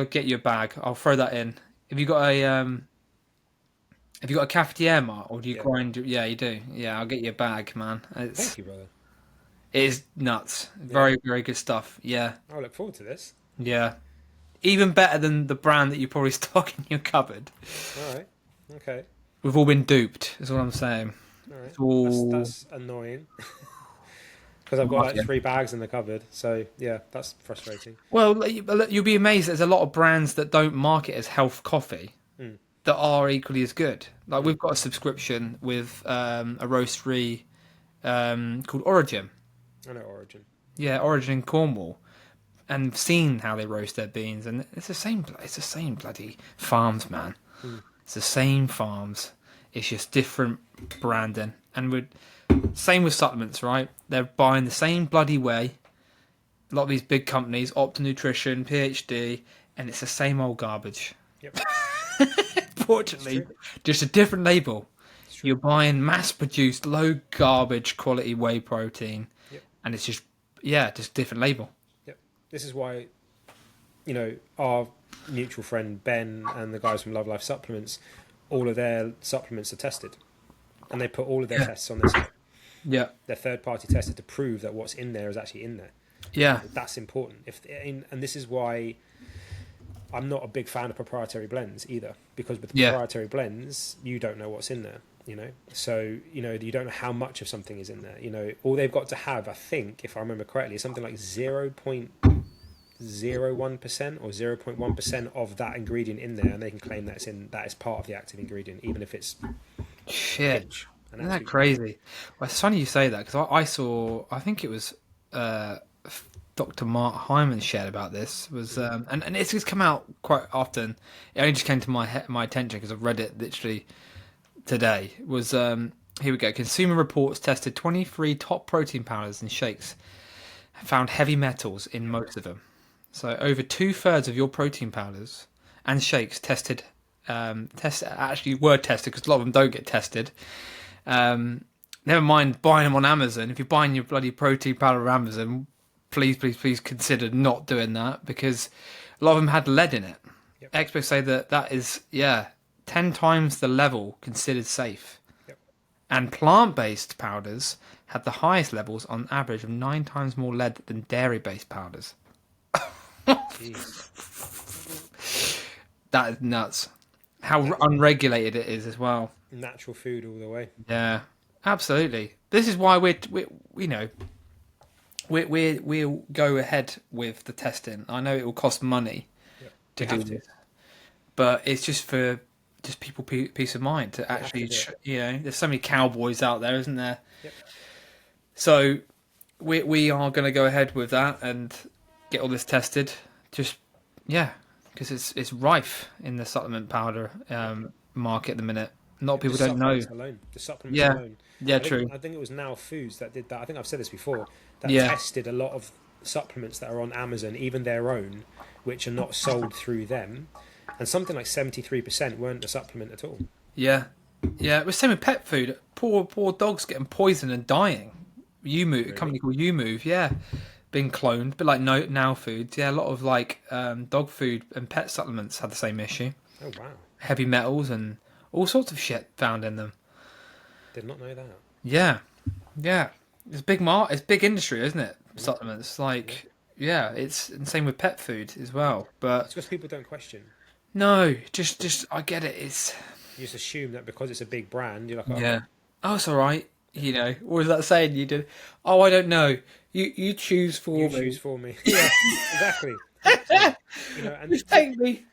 get you a bag. I'll throw that in. Have you got a cafetiere, Mark, or do you Yeah. grind? Yeah, you do. Yeah, I'll get you a bag, man. Thank you, brother. It is nuts. Very, very good stuff. Yeah, I look forward to this. yeah. Even better than the brand that you probably stock in your cupboard. All right. Okay. We've all been duped. Is what I'm saying. All right. It's all That's annoying. Because I've got like Yeah. 3 bags in the cupboard. So yeah, that's frustrating. Well, you'll be amazed. There's a lot of brands that don't market as health coffee that are equally as good. Like we've got a subscription with a roastery called Origin. I know Origin. Yeah, Origin in Cornwall, and seen how they roast their beans, and it's the same. It's the same bloody farms, man. It's the same farms. It's just different branding, and same with supplements, right? They're buying the same bloody way, A lot of these big companies, Opta Nutrition, PhD, and it's the same old garbage. Yep. It's Fortunately, true. just a different label. It's You're true. buying mass-produced, low garbage quality whey protein, Yep. and it's just yeah, just different label. Yep. This is why, our mutual friend Ben and the guys from Love Life Supplements, all of their supplements are tested, and they put all of their Yeah, tests on their site. yeah, They're third party tested to prove that what's in there is actually in there. yeah, That's important. And this is why I'm not a big fan of proprietary blends either, because with yeah, proprietary blends, you don't know what's in there. So you don't know how much of something is in there. All they've got to have, I think, if I remember correctly, is something like 0.01% or 0.1% of that ingredient in there, and they can claim that is part of the active ingredient, even if it's a shit. pinch. An Isn't that absolute crazy? Well, it's funny you say that because I saw, I think it was Dr. Mark Hyman shared about this was, and it's just come out quite often. It only just came to my attention because I've read it literally today. Was here we go. Consumer Reports tested 23 top protein powders and shakes, found heavy metals in most of them. So over 2/3 of your protein powders and shakes actually were tested because a lot of them don't get tested. Never mind buying them on Amazon. If you're buying your bloody protein powder on Amazon, please consider not doing that because a lot of them had lead in it. Yep. Experts say that is 10 times the level considered safe. Yep. And plant-based powders had the highest levels on average of 9 times more lead than dairy-based powders. Jeez. That is nuts. How unregulated it is as well. Natural food all the way. Yeah, absolutely. This is why we'll go ahead with the testing. I know it will cost money Yep. to You do have to. this, but it's just for just people peace of mind to have actually, to do there's so many cowboys out there, isn't there? Yep. So we are going to go ahead with that and get all this tested. Just because it's rife in the supplement powder market at the minute. A lot of people don't know. The supplements Yeah, alone. yeah, true. I think it was Now Foods that did that. I think I've said this before. That Yeah. tested a lot of supplements that are on Amazon, even their own, which are not sold through them, and something like 73% weren't a supplement at all. Yeah, yeah. It was same with pet food. Poor dogs getting poisoned and dying. A company called Move, yeah, being cloned, but like Now Foods, yeah. A lot of like dog food and pet supplements had the same issue. Oh wow! Heavy metals and all sorts of shit found in them. Did not know that. Yeah, yeah. It's it's big industry, isn't it? Supplements, like it's the same with pet food as well. But It's because people don't question. no, just I get it. It's You just assume that because it's a big brand, you're like, oh, yeah. Oh, it's all right. What was that saying? You did. Oh, I don't know. You choose for you me. choose for me. Yeah, exactly. And Just take me.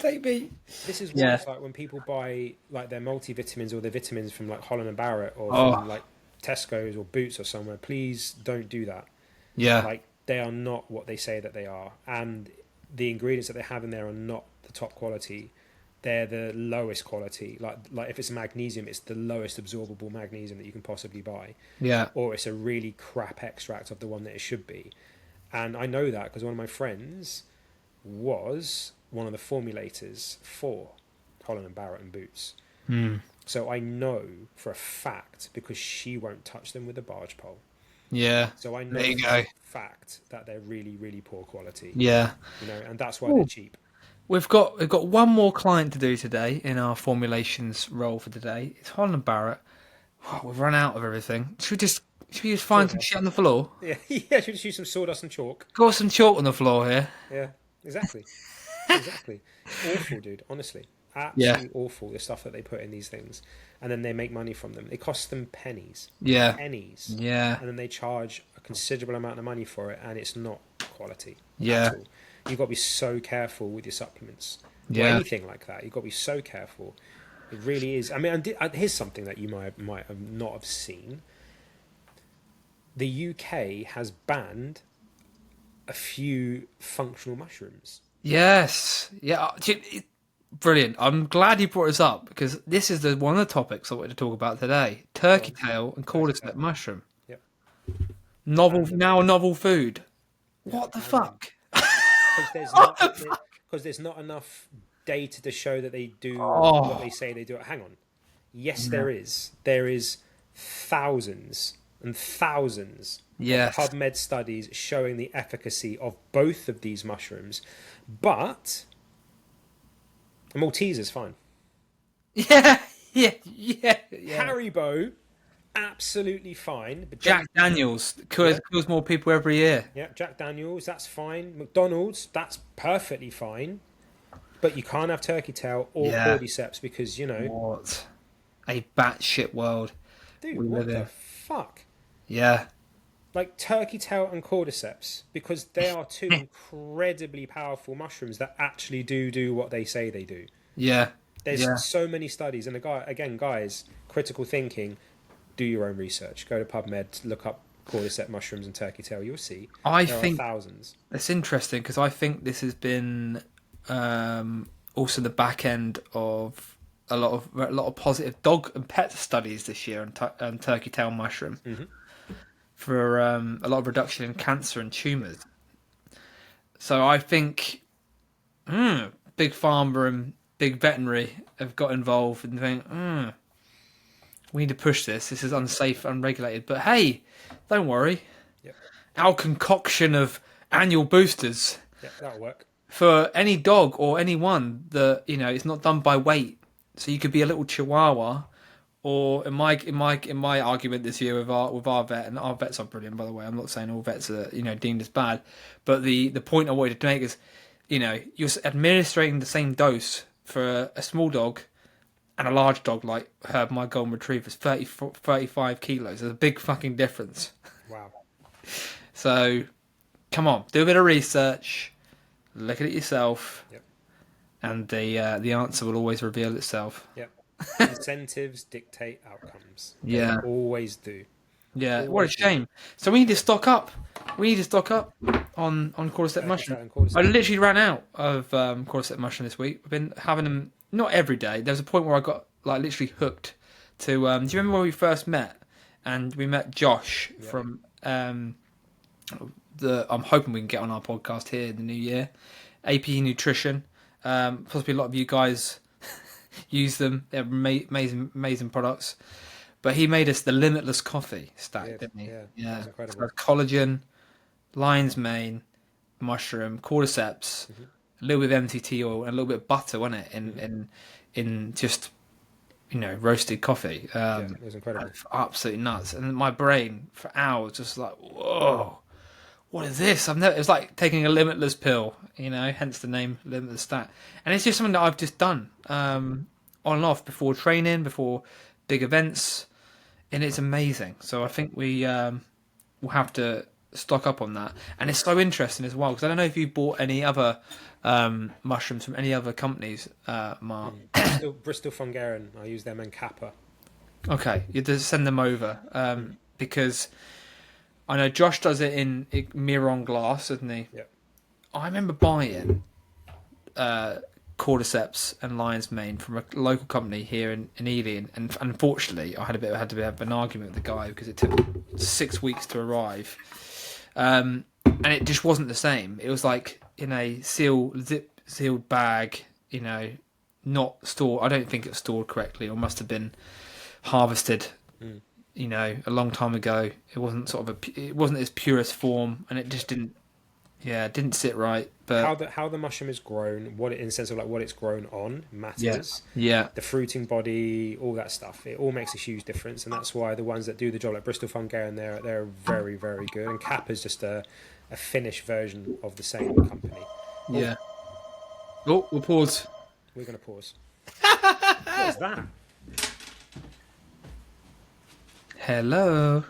this is what Yeah. it's like when people buy like their multivitamins or their vitamins from like Holland and Barrett or Oh. from like Tesco's or Boots or somewhere. Please don't do that. Yeah. Like they are not what they say that they are, and the ingredients that they have in there are not the top quality. They're the lowest quality. Like if it's magnesium, it's the lowest absorbable magnesium that you can possibly buy, Yeah. or it's a really crap extract of the one that it should be. And I know that because one of my friends was one of the formulators for Holland and Barrett and Boots. Hmm. So I know for a fact because she won't touch them with a barge pole. Yeah. So I know There you for go. a fact that they're really, really poor quality. Yeah. And that's why they're cheap. We've got one more client to do today in our formulations role for today. It's Holland and Barrett. Oh, we've run out of everything. Should we just find some shit on the floor? Yeah, yeah. Should just use some sawdust and chalk. Got some chalk on the floor here. Yeah, exactly, exactly. Awful, dude. Honestly, Yeah. absolutely awful. The stuff that they put in these things, and then they make money from them. It costs them pennies. Yeah. Pennies. Yeah. And then they charge a considerable amount of money for it, and it's not quality Yeah. at all. You've got to be so careful with your supplements. Or Yeah. anything like that. You've got to be so careful. It really is. I mean, here's something that you might have not have seen. The UK has banned a few functional mushrooms. Yes. Yeah. Brilliant. I'm glad you brought this up because this is one of the topics I wanted to talk about today. Turkey tail and cordyceps mushroom. Yep. Now a novel food. Yeah, What the hang on. fuck? Because there's What not the fuck? because there's not enough data to show that they do what they Oh, say they do. Hang on. Yes, yeah. there is. There is thousands and thousands of Yes. PubMed studies showing the efficacy of both of these mushrooms, but a Maltese is fine. Yeah. Yeah. Yeah. Yeah. Haribo, absolutely fine. But Jack Daniels yeah, kills more people every year. yeah, Jack Daniels, that's fine. McDonald's, that's perfectly fine. But you can't have turkey tail or Yeah. cordyceps because, you know, What a batshit world dude, we live what the in. fuck? Yeah. Like turkey tail and cordyceps, because they are two incredibly powerful mushrooms that actually do what they say they do. Yeah. There's Yeah. so many studies, and again, guys, critical thinking. Do your own research. Go to PubMed, look up cordyceps mushrooms and turkey tail. You'll see I there are think thousands. it's interesting because I think this has been also the back end of a lot of positive dog and pet studies this year on turkey tail mushroom Hmm. for a lot of reduction in cancer and tumours. So I think big pharma and big veterinary have got involved and think, we need to push this. This is unsafe, unregulated. But hey, don't worry. Yep, Our concoction of annual boosters yep, that'll work. for any dog or anyone that it's not done by weight. So you could be a little Chihuahua, or in my argument this year with our vet, and our vets are brilliant, by the way. I'm not saying all vets are deemed as bad, but the point I wanted to make is, you're administering the same dose for a small dog and a large dog like Herb, my golden retriever, is 35 kilos. There's a big fucking difference. Wow. So come on, do a bit of research, look at it yourself, Yep, and the answer will always reveal itself. yep. Incentives dictate outcomes. They Yeah, always do. yeah. What a Always do. shame. So we need to stock up. We need to stock up on cordyceps Turkey mushroom. tail and cordyceps. I literally ran out of cordyceps mushroom this week. I've been having them not every day. There was a point where I got like literally hooked to. Do you remember when we first met? And we met Josh Yep. from I'm hoping we can get on our podcast here in the new year. AP Nutrition. Possibly a lot of you guys use them. They're amazing products. But he made us the limitless coffee stack, didn't he? Yeah, that Yeah. was So incredible. collagen, lion's mane, mushroom, cordyceps, Hmm. a little bit of MCT oil, and a little bit of butter, wasn't it? In just roasted coffee. Yeah, it was incredible. Absolutely nuts. And my brain for hours just like, whoa, what is this? It's like taking a limitless pill, hence the name limitless stack. And it's just something that I've just done on and off before training, before big events, and it's amazing. So I think we will have to stock up on that. And it's so interesting as well because I don't know if you bought any other mushrooms from any other companies, Mark. Bristol Fungarian. I use them and Kappa. Okay, you just send them over because I know Josh does it in Miron glass, doesn't he? Yep. I remember buying cordyceps and lion's mane from a local company here in Ely, and unfortunately, I had to have an argument with the guy because it took 6 weeks to arrive, and it just wasn't the same. It was like in a sealed bag, not stored. I don't think it was stored correctly, or must have been harvested. Mm. A long time ago. It wasn't it wasn't its purest form, and it just didn't sit right. But How the mushroom is grown, what it in the sense of like what it's grown on matters. yeah, The fruiting body, all that stuff, it all makes a huge difference, and that's why the ones that do the job, like Bristol Fungarian, they're very, very good. And Kappa's just a finished version of the same company. yeah. Oh, we'll pause. We're gonna pause. What's that? Hello.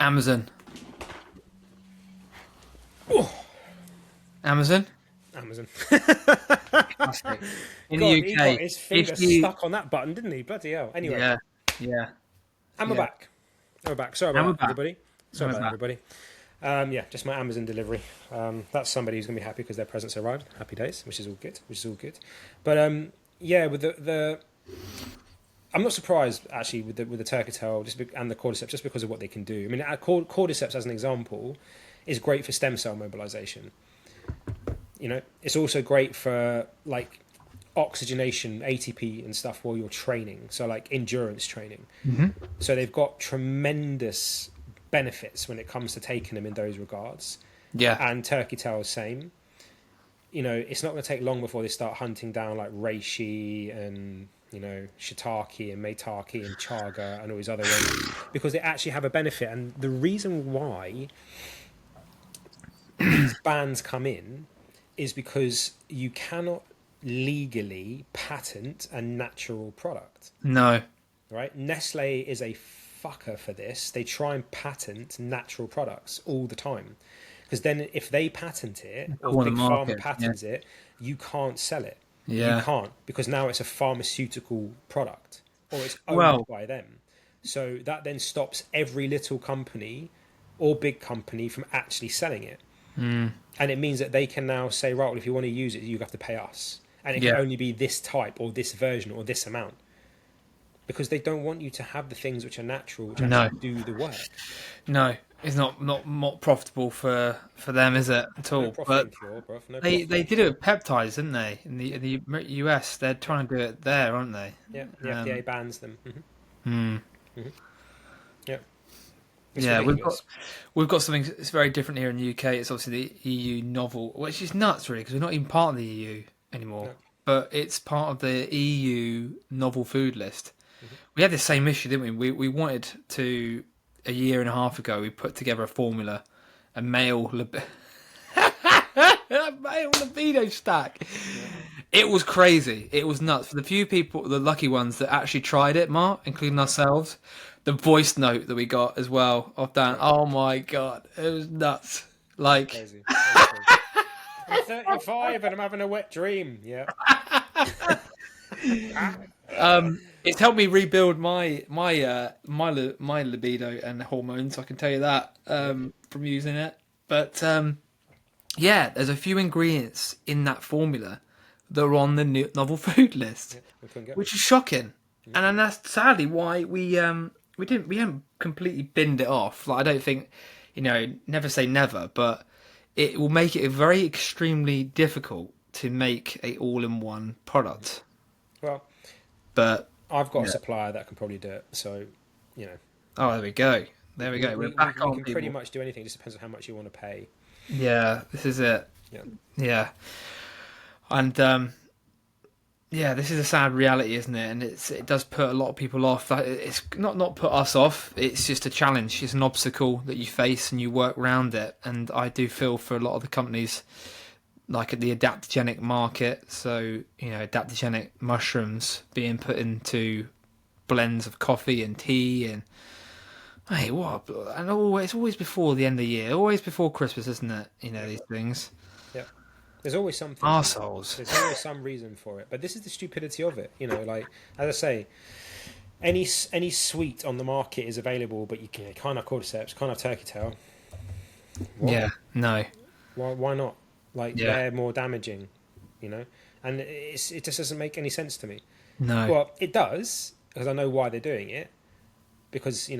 Amazon. Oh, Amazon. Amazon. Classic. In the God, he got UK, his if finger you, stuck on that button, didn't he? Bloody hell. Anyway, yeah, yeah, and we're yeah, back. We're back. Sorry and about we're that, back. everybody. And Sorry we're about that, back. everybody. Yeah, just my Amazon delivery. That's somebody who's going to be happy because their presents arrived. Happy days, which is all good. But yeah, with the I'm not surprised actually with the turkey tail and the cordyceps just because of what they can do. I mean, cordyceps as an example is great for stem cell mobilization. You know, it's also great for like oxygenation, ATP and stuff while you're training. So like endurance training. Hmm. So they've got tremendous benefits when it comes to taking them in those regards. Yeah. And turkey tail, same. You know, it's not going to take long before they start hunting down like reishi and shiitake and maitake and chaga and all these other ones because they actually have a benefit. And the reason why these bans come in is because you cannot legally patent a natural product. No. Right? Nestle is a fucker for this. They try and patent natural products all the time. Because then if they patent it, or Corner Big Pharma market. Yeah. patents it, you can't sell it. You Yeah. can't, because now it's a pharmaceutical product, or it's owned Well, by them. So that then stops every little company or big company from actually selling it. mm, And it means that they can now say, right, well, if you want to use it, you have to pay us. And it can yeah. only be this type or this version or this amount. Because they don't want you to have the things which are natural, which No. actually do the work. No. It's not profitable for them, is it at No all? profit But in cure, bruv. No they profit in did it cure. with peptides, didn't they? In the US, they're trying to do it there, aren't they? Yeah, the FDA bans them. Hmm. Yeah, it's Yeah, ridiculous. we've got something that's very different here in the UK. It's obviously the EU novel, which is nuts, really, because we're not even part of the EU anymore. No. But it's part of the EU novel food list. We had the same issue, didn't we? We wanted to a year and a half ago. We put together a formula, a a male libido stack. Yeah. It was crazy. It was nuts. For the few people, the lucky ones that actually tried it, Mark, including ourselves, the voice note that we got as well of Dan. Oh my god, it was nuts. Like, Crazy. That's crazy. I'm 35 and I'm having a wet dream. Yeah. it's helped me rebuild my libido and hormones. I can tell you that from using it. But yeah, there's a few ingredients in that formula that are on the novel food list, Yeah, we couldn't get them. which is shocking. And that's sadly why we haven't completely binned it off. Like, I don't think, never say never, but it will make it very extremely difficult to make a all-in-one product. Well, But I've got a yeah. supplier that can probably do it. So, you know, Oh, there we go. There we go. We're back we on, can people. pretty much do anything. It just depends on how much you want to pay. Yeah, this is it. Yeah. Yeah, and yeah, this is a sad reality, isn't it? And it does put a lot of people off. Like, it's not put us off. It's just a challenge. It's an obstacle that you face and you work around it. And I do feel for a lot of the companies, like at the adaptogenic market. So adaptogenic mushrooms being put into blends of coffee and tea and. Hey, what? And it's always before the end of the year, always before Christmas, isn't it? These things. Yeah. There's always something. Arseholes. There's always some reason for it. But this is the stupidity of it. Like, as I say, any sweet on the market is available, but you can't have cordyceps, can't have turkey tail. What? Yeah, no. Why not? Like, Yeah. they're more damaging, And it just doesn't make any sense to me. No. Well, it does, because I know why they're doing it. Because,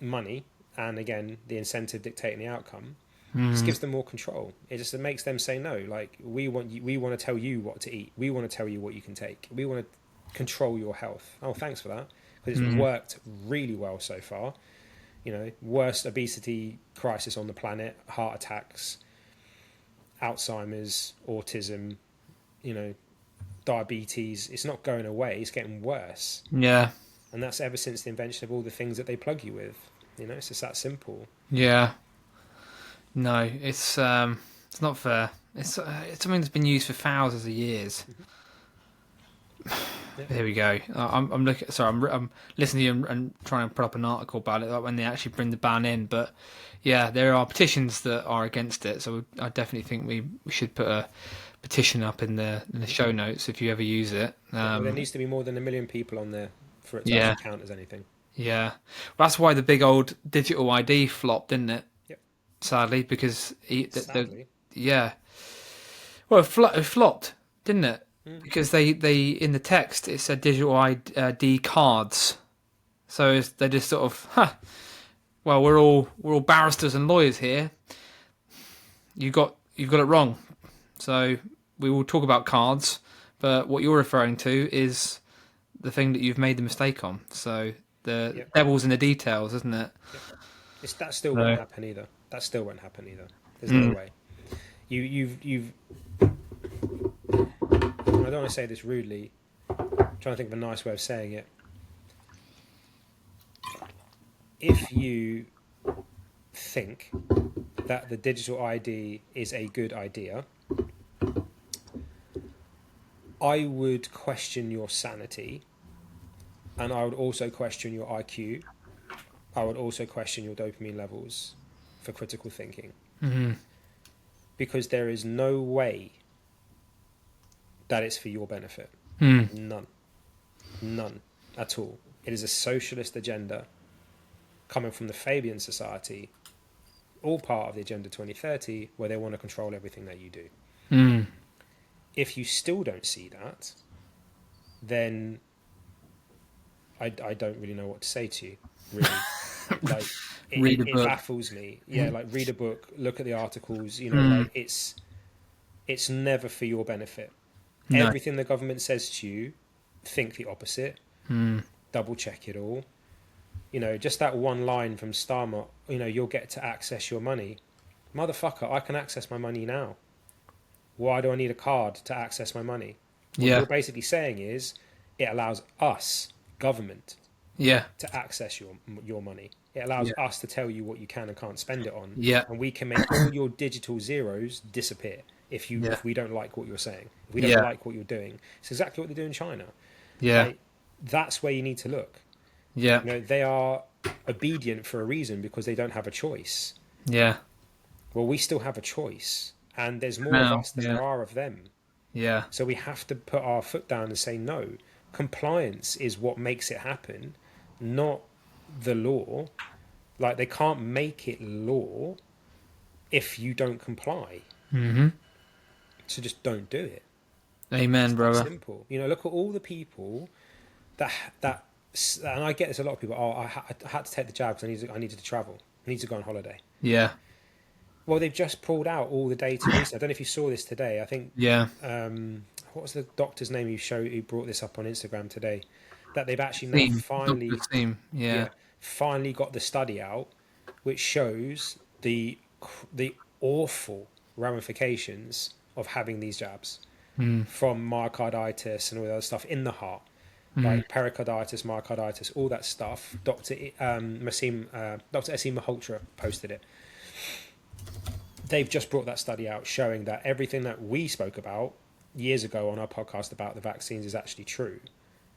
money, and again, the incentive dictating the outcome, just gives them more control. It just makes them say no. Like, we want to tell you what to eat. We want to tell you what you can take. We want to control your health. Oh, thanks for that. Because it's worked really well so far. Worst obesity crisis on the planet, heart attacks, Alzheimer's, autism, diabetes. It's not going away. It's getting worse. Yeah. And that's ever since the invention of all the things that they plug you with. It's just that simple. Yeah. No, it's not fair. It's something that's been used for thousands of years. There we go. I'm looking. Sorry, I'm listening to you and trying to put up an article about it, like when they actually bring the ban in. But yeah, there are petitions that are against it. So I definitely think we should put a petition up in the show notes if you ever use it. Well, there needs to be more than 1 million people on there for it to Yeah, actually count as anything. yeah. That's why the big old digital ID flopped, didn't it? Yep. Sadly, because Sadly. yeah. Well, it flopped, didn't it? Mm. Because they in the text it said digital ID cards, so they just sort of, well, we're all barristers and lawyers here. You've got it wrong. So we will talk about cards, but what you're referring to is the thing that you've made the mistake on. So the Yep. devil's in the details, isn't it? Yep. That still No. won't happen either. That still won't happen either. There's no way. You've. I don't want to say this rudely. I'm trying to think of a nice way of saying it. If you think that the digital ID is a good idea, I would question your sanity, and I would also question your IQ. I would also question your dopamine levels for critical thinking. Mm-hmm. Because there is no way that it's for your benefit. Mm. None at all. It is a socialist agenda coming from the Fabian Society, all part of the Agenda 2030, where they want to control everything that you do. Mm. If you still don't see that, then I don't really know what to say to you, really. Like, Read a it book. baffles me. Yeah, like, read a book, look at the articles, like, it's never for your benefit. No. Everything the government says to you, think the opposite. Double check it all. Just that one line from Starmont, you'll get to access your money. Motherfucker, I can access my money now. Why do I need a card to access my money? What Yeah. you're basically saying is it allows us, government, Yeah. to access your money. It allows us to tell you what you can and can't spend it on. Yeah. And we can make all your digital zeros disappear if we don't like what you're saying. If we don't like what you're doing. It's exactly what they do in China. Yeah. Like, that's where you need to look. Yeah. They are obedient for a reason because they don't have a choice. Yeah. Well, we still have a choice. And there's more Now, of us than there are of them. Yeah. So we have to put our foot down and say, no, compliance is what makes it happen, not the law. Like, they can't make it law if you don't comply. Mm-hmm. So just don't do it. Amen, It's brother. simple. Look at all the people that, and I get this a lot of people, I had to take the jab because I needed to travel. I need to go on holiday. Yeah. Well, they've just pulled out all the data recently. I don't know if you saw this today. I think, Yeah. what was the doctor's name who brought this up on Instagram today? That they've actually now finally, Yeah. finally got the study out, which shows the awful ramifications of having these jabs, from myocarditis and all the other stuff in the heart, like pericarditis, myocarditis, all that stuff. Dr. Asim Malhotra posted it. They've just brought that study out showing that everything that we spoke about years ago on our podcast about the vaccines is actually true,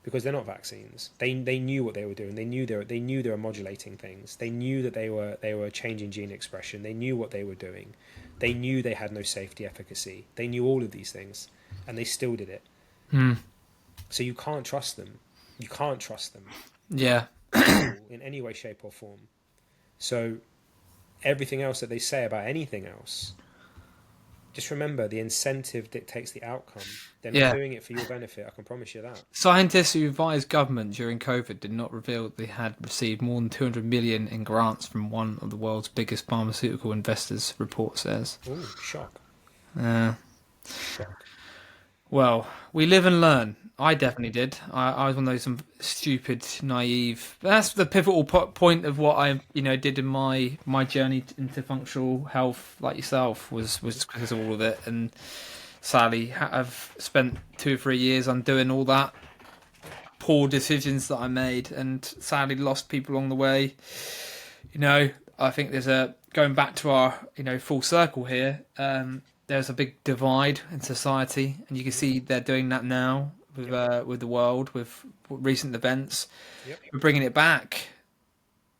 because they're not vaccines. They knew what they were doing. They knew they were modulating things. They knew that they were changing gene expression. They knew what they were doing. They knew they had no safety efficacy. They knew all of these things, and they still did it. So you can't trust them. You can't trust them Yeah. in any way, shape, or form. So everything else that they say about anything else, just remember the incentive dictates the outcome. They're not doing it for your benefit, I can promise you that. Scientists who advised government during COVID did not reveal they had received more than 200 million in grants from one of the world's biggest pharmaceutical investors, report says. Ooh, shock. Shock. Well, we live and learn. I definitely did. I was one of those stupid, naive. That's the pivotal point of what I, did in my journey into functional health, like yourself, was because of all of it. And sadly, I've spent 2 or 3 years undoing all that poor decisions that I made, and sadly lost people along the way. I think there's going back to our, full circle here. There's a big divide in society, and you can see they're doing that now with the world, with recent events. Yep. We're bringing it back.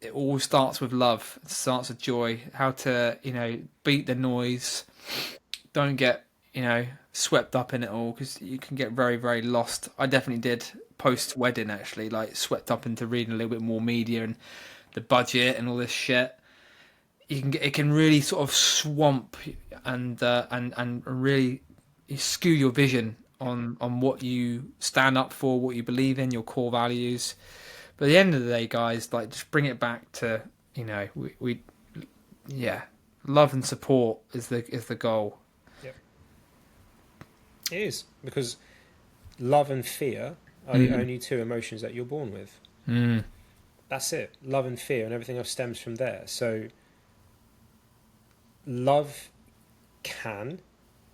It all starts with love. It starts with joy. How to, beat the noise. Don't get, swept up in it all, because you can get very, very lost. I definitely did post wedding, actually, like swept up into reading a little bit more media and the budget and all this shit. It can really sort of swamp and really skew your vision on what you stand up for, what you believe in, your core values. But at the end of the day, guys, like, just bring it back to, love and support is the goal. Yep. It is, because love and fear are the only two emotions that you're born with. That's it. Love and fear, and everything else stems from there. So love can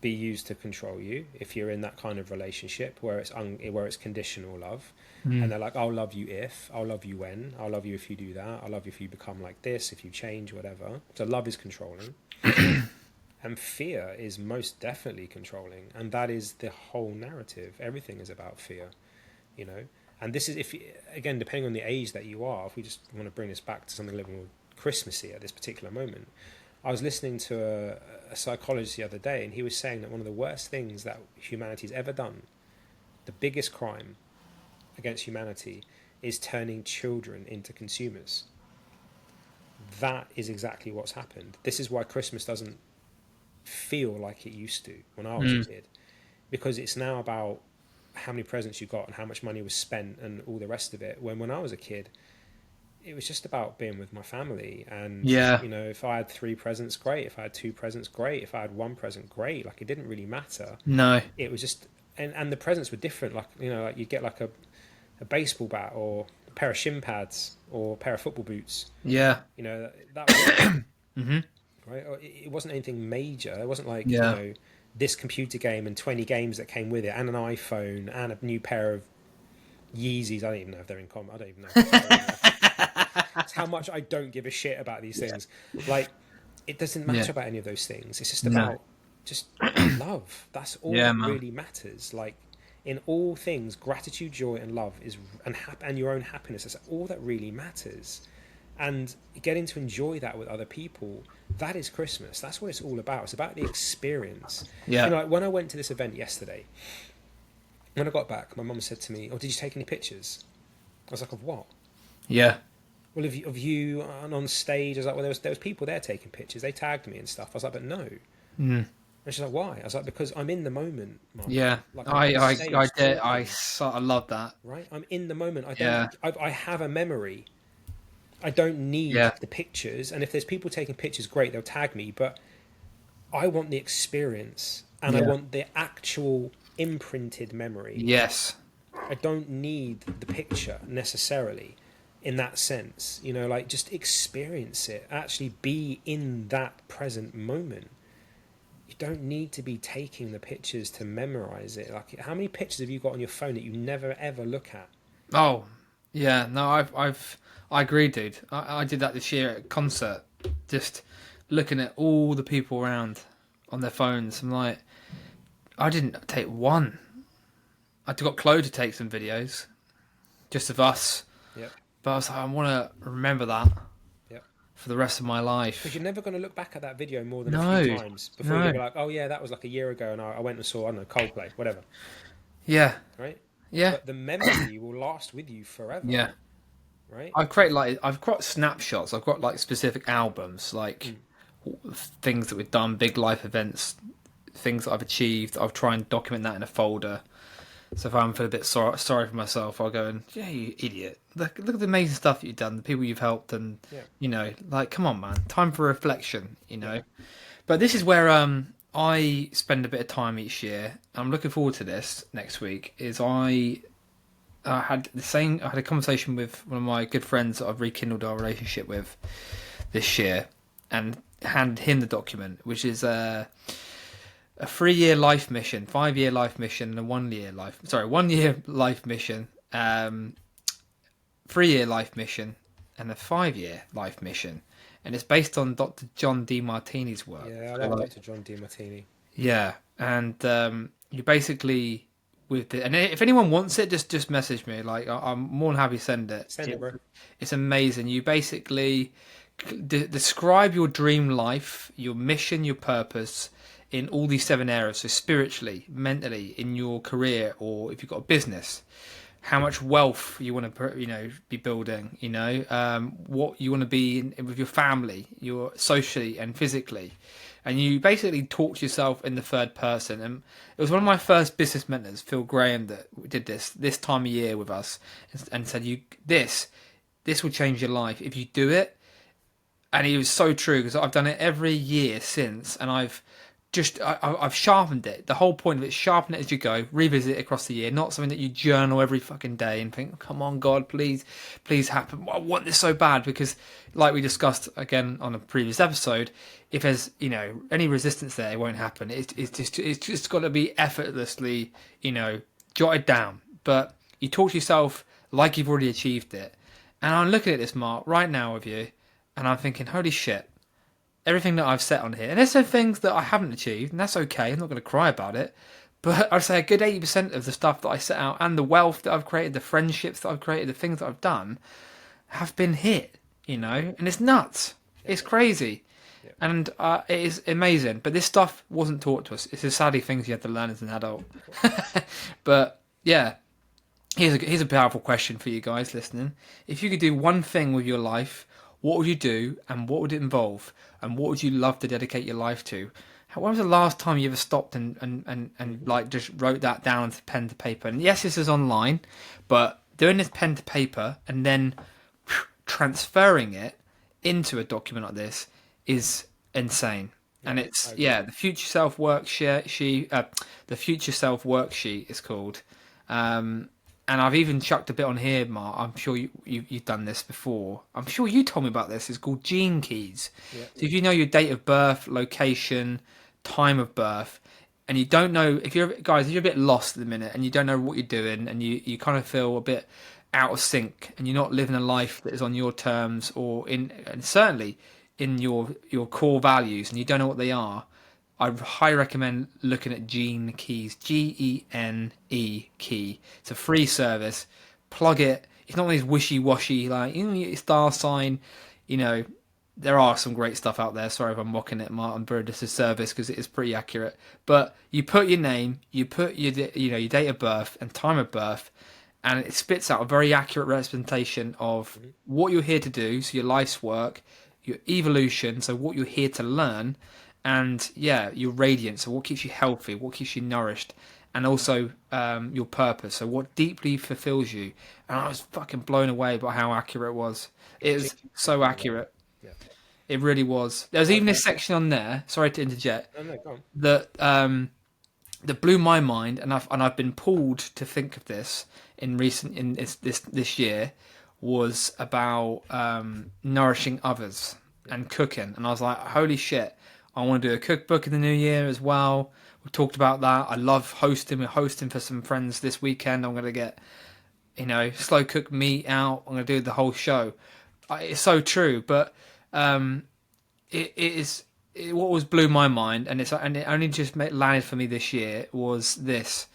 be used to control you if you're in that kind of relationship where it's conditional love, and they're like, I'll love you if, I'll love you when, I'll love you if you do that, I'll love you if you become like this, if you change, whatever. So love is controlling. And fear is most definitely controlling, and that is the whole narrative. Everything is about fear, and this is, again, depending on the age that you are, if we just want to bring this back to something a little more Christmassy at this particular moment. I was listening to a psychologist the other day, and he was saying that one of the worst things that humanity's ever done, the biggest crime against humanity, is turning children into consumers. That is exactly what's happened. This is why Christmas doesn't feel like it used to when I was a kid, because it's now about how many presents you got and how much money was spent and all the rest of it. When I was a kid, it was just about being with my family, and if I had 3 presents, great. If I had 2 presents, great. If I had 1 present, great. Like, it didn't really matter. No, it was just, and the presents were different. Like, like you'd get like a baseball bat or a pair of shin pads or a pair of football boots. Yeah. That was right. It wasn't anything major. It wasn't like this computer game and 20 games that came with it, and an iPhone and a new pair of Yeezys. I don't even know if they're in common. I don't even know. It's how much I don't give a shit about these things. Like, it doesn't matter about any of those things. It's just about just love. That's all that really matters. Like, in all things, gratitude, joy, and love and your own happiness. That's all that really matters. And getting to enjoy that with other people, that is Christmas. That's what it's all about. It's about the experience. Yeah. Like, when I went to this event yesterday, when I got back, my mum said to me, "Oh, did you take any pictures?" I was like, "Of what?" Yeah. Well, of you on stage. I was like, "Well, there was people there taking pictures. They tagged me and stuff." I was like, "But no." And she's like, "Why?" I was like, "Because I'm in the moment, Mark." Yeah. Like, I love that. Right? I'm in the moment. I have a memory. I don't need the pictures. And if there's people taking pictures, great, they'll tag me. But I want the experience, and I want the actual imprinted memory. Yes. I don't need the picture necessarily in that sense. Like, just experience it. Actually be in that present moment. You don't need to be taking the pictures to memorize it. Like, how many pictures have you got on your phone that you never ever look at? Oh, yeah. No, I agree, dude. I did that this year at a concert, just looking at all the people around on their phones. I'm like, I didn't take one. I got Chloe to take some videos, just of us. Yep. But I was like, I want to remember that for the rest of my life. Because you're never going to look back at that video more than a few times before you'll be like, oh yeah, that was like a year ago, and I went and saw, I don't know, Coldplay, whatever. Yeah. Right? Yeah. But the memory will last with you forever. Yeah. Right? I've got snapshots. I've got like specific albums, like things that we've done, big life events, things that I've achieved. I'll try and document that in a folder. So if I'm feeling a bit sorry for myself, I'll go and, yeah, you idiot. Look at the amazing stuff that you've done, the people you've helped, and, like, come on, man. Time for reflection, Yeah. But this is where I spend a bit of time each year. I'm looking forward to this next week, is I had a conversation with one of my good friends that I've rekindled our relationship with this year, and handed him the document, which is a 3-year life mission, 5-year life mission, and a 1-year life mission, 3-year life mission, and a 5-year life mission. And it's based on Dr. John DeMartini's work. Yeah, I love Dr. John DeMartini. Yeah, and you basically with it. And if anyone wants it, just message me. Like I'm more than happy to send it. Send it, bro. It's amazing. You basically describe your dream life, your mission, your purpose in all these 7 areas. So spiritually, mentally, in your career, or if you've got a business, how much wealth you want to, be building. What you want to be with your family, your socially and physically. And you basically talk to yourself in the third person. And it was one of my first business mentors, Phil Graham, that did this time of year with us, and said, this will change your life if you do it. And he was so true, because I've done it every year since, and I've sharpened it. The whole point of it is sharpen it as you go, revisit it across the year, not something that you journal every fucking day and think, come on, God, please happen. I want this so bad, because like we discussed again on a previous episode, if there's, any resistance there, it won't happen. It's just got to be effortlessly, jotted down. But you talk to yourself like you've already achieved it. And I'm looking at this, Mark, right now with you, and I'm thinking, holy shit, everything that I've set on here. And there's some things that I haven't achieved, and that's okay. I'm not going to cry about it. But I'd say a good 80% of the stuff that I set out, and the wealth that I've created, the friendships that I've created, the things that I've done, have been hit, And it's nuts. It's crazy. Yeah. And it is amazing. But this stuff wasn't taught to us. It's just sadly things you have to learn as an adult. But, yeah. Here's a powerful question for you guys listening. If you could do one thing with your life, what would you do, and what would it involve, and what would you love to dedicate your life to? When was the last time you ever stopped and like just wrote that down to pen to paper? And yes, this is online, but doing this pen to paper and then transferring it into a document like this is insane. And it's the future self worksheet. The future self worksheet is called. And I've even chucked a bit on here, Mark. I'm sure you've done this before. I'm sure you told me about this. It's called Gene Keys. Yeah. So if you know your date of birth, location, time of birth, and you don't know, if you're a bit lost at the minute and you don't know what you're doing, and you kind of feel a bit out of sync, and you're not living a life that is on your terms, and certainly in your core values, and you don't know what they are, I highly recommend looking at Gene Keys, Gene key. It's a free service. Plug it. It's not one of these wishy-washy, like, star sign. There are some great stuff out there. Sorry if I'm mocking it, Martin, but it's a service because it is pretty accurate. But you put your name, you put your date of birth and time of birth, and it spits out a very accurate representation of what you're here to do, so your life's work, your evolution, so what you're here to learn, and your radiance, so what keeps you healthy, what keeps you nourished, and also your purpose, so what deeply fulfills you. And I was fucking blown away by how accurate it was. It was so accurate. Yeah. It really was. There's even a section on there, sorry to interject, go on. that blew my mind, and I've been pulled to think of this in this year, was about nourishing others and cooking. And I was like, holy shit, I want to do a cookbook in the new year as well. We talked about that. I love hosting. We're hosting for some friends this weekend. I'm going to get, slow cooked meat out. I'm going to do the whole show. It's so true. But what was blew my mind, and it only just landed for me this year, was this.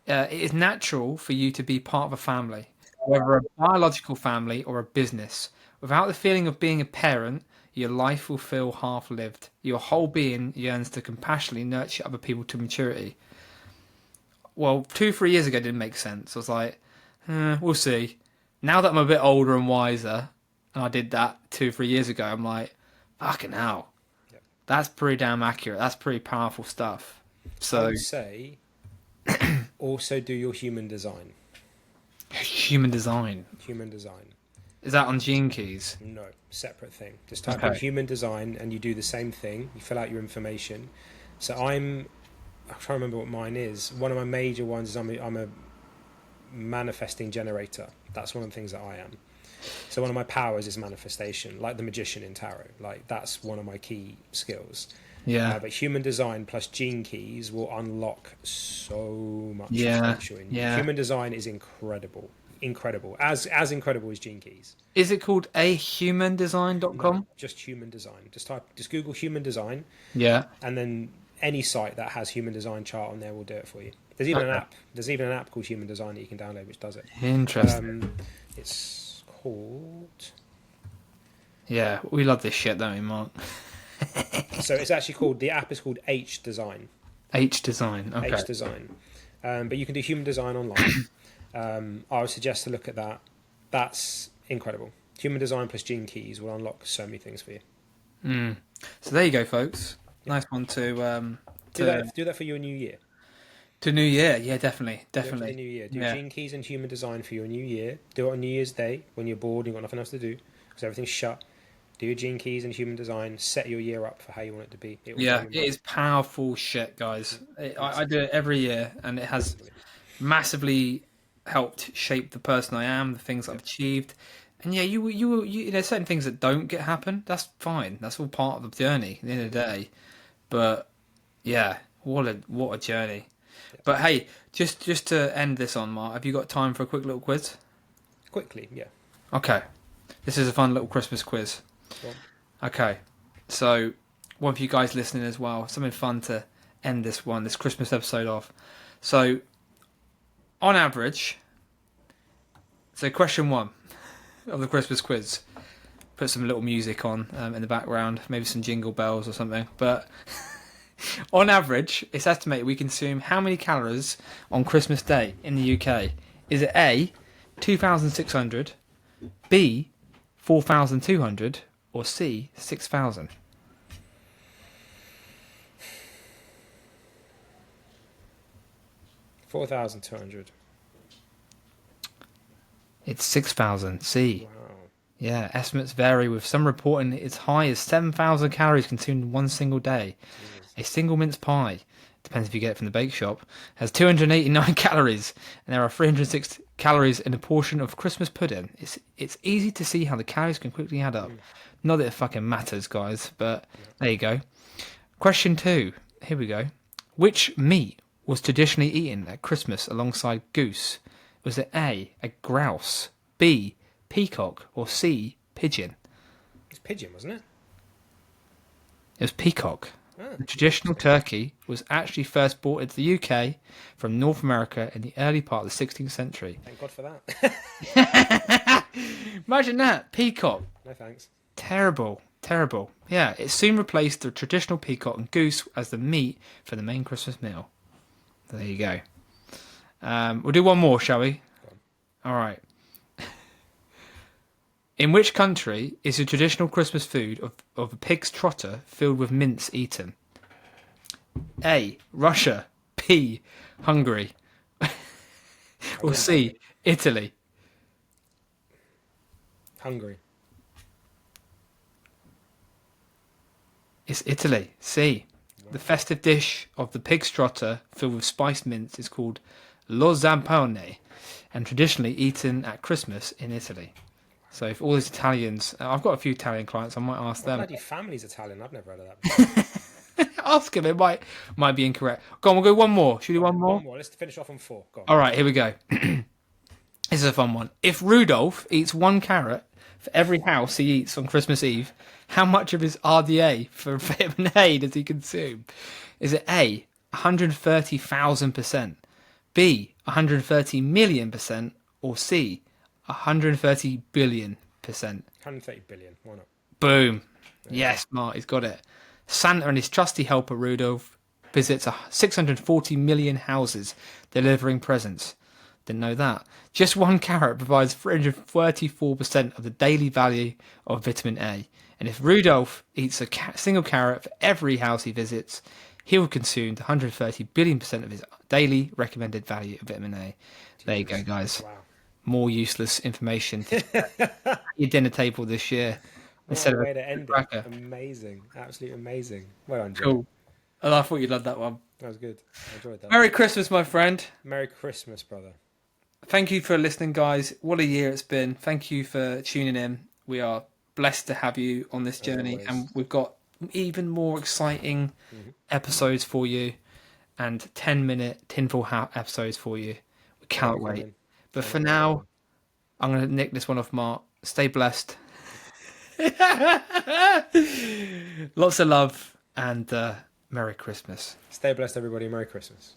It is natural for you to be part of a family, whether a biological family or a business. Without the feeling of being a parent, your life will feel half-lived. Your whole being yearns to compassionately nurture other people to maturity. Well, 2-3 years ago it didn't make sense. I was like, we'll see. Now that I'm a bit older and wiser, and I did that 2-3 years ago, I'm like, fucking hell. Yep. That's pretty damn accurate. That's pretty powerful stuff. So I would say, also do your human design. Human design. Human design. Is that on Gene Keys? No, separate thing. Just type in human design and you do the same thing. You fill out your information. So I'm trying to remember what mine is. One of my major ones is I'm a manifesting generator. That's one of the things that I am. So one of my powers is manifestation, like the magician in tarot. Like that's one of my key skills. Yeah. But human design plus Gene Keys will unlock so much potential in you. Human design is incredible. As incredible as Gene Keys. Is it called ahumandesign.com? No, just human design. Just Google human design. Yeah. And then any site that has human design chart on there will do it for you. There's even an Okay. app. There's even an app called Human Design that you can download, which does it. Interesting. It's called. Yeah, we love this shit, don't we, Mark? So it's actually called. The app is called H Design. H design. Okay. H Design. But you can do human design online. I would suggest to look at that. That's incredible. Human design plus gene keys will unlock so many things for you. So there you go, folks. Nice one to Do that for your new year. to New Year. Yeah, definitely, Do it for the definitely. new year. Do Yeah. gene keys and human design for your new year. Do it on New Year's Day when you're bored and you've got nothing else to do because everything's shut. Do your gene keys and human design. Set your year up for how you want it to be. It will Yeah, blow it your mind. is powerful shit, guys. I do it every year, and it has Massively. massively helped shape the person I am, the things I've achieved. And yeah, there's certain things that don't get happen. That's fine. That's all part of the journey at the end of the day. But yeah, what a journey. But hey, just to end this on, Mark, have you got time for a quick little quiz? Quickly, yeah. Okay, this is a fun little Christmas quiz. Go on. Okay, so one for you guys listening as well, something fun to end this Christmas episode off. So, on average, so question one of the Christmas quiz. Put some little music on in the background, maybe some jingle bells or something. But on average, it's estimated we consume how many calories on Christmas Day in the UK? Is it A, 2,600, B, 4,200, or C, 6,000? 4,200. It's 6,000. C. Wow. Yeah, estimates vary, with some reporting as high as 7,000 calories consumed in one single day. A single mince pie, depends if you get it from the bake shop, has 289 calories, and there are 306 calories in a portion of Christmas pudding. It's easy to see how the calories can quickly add up. Not that it fucking matters, guys, but there you go. Question 2. Here we go. Which meat was traditionally eaten at Christmas alongside goose? Was it A, a grouse, B, peacock, or C, pigeon? It's pigeon, wasn't it? It was peacock. Ah, The traditional turkey was actually first brought into the UK from North America in the early part of the 16th century. thank God for that. Imagine that, peacock. No thanks. Terrible, terrible. Yeah, it soon replaced the traditional peacock and goose as the meat for the main Christmas meal. There you go. We'll do one more, shall we? Go on. All right. In which country is the traditional Christmas food of a pig's trotter filled with mince eaten? A, Russia. B, Hungary. Or C, Italy. Hungary. It's Italy. C. The festive dish of the pig's trotter filled with spiced mince is called lo zampone and traditionally eaten at Christmas in Italy. So if all these Italians, I've got a few Italian clients, I might ask them. Bloody family's Italian. I've never heard of that before. Ask him, it might be incorrect. Go on, we'll go one more. Should we do one more? One more. Let's finish off on 4. Go on. All right, here we go. This is a fun one. If Rudolph eats one carrot for every house he eats on Christmas Eve, how much of his RDA for vitamin A does he consume? Is it A, 130,000%, B, 130 million percent, or C, 130 billion percent? 130 billion. Why not? Boom. Yes, Mark, he's got it. Santa and his trusty helper Rudolph visits 640 million houses, delivering presents. Didn't know that. Just one carrot provides 334% of the daily value of vitamin A. And if Rudolph eats a single carrot for every house he visits, he will consume 130 billion percent of his daily recommended value of vitamin A. There you go, guys. Wow. More useless information at your dinner table this year. Instead What of a way to end cracker. it. Amazing. Absolutely amazing. Well done, Joe. Cool. And I thought you'd love that one. That was good. I enjoyed that. Merry Christmas, my friend. Merry Christmas, brother. Thank you for listening, guys. What a year it's been. Thank you for tuning in. We are blessed to have you on this journey, always. and we've got even more exciting episodes for you and 10-minute tinfoil hat episodes for you. We can't wait. Coming. But for now, I'm going to nick this one off, Mark. Stay blessed. Lots of love, and Merry Christmas. Stay blessed, everybody. Merry Christmas.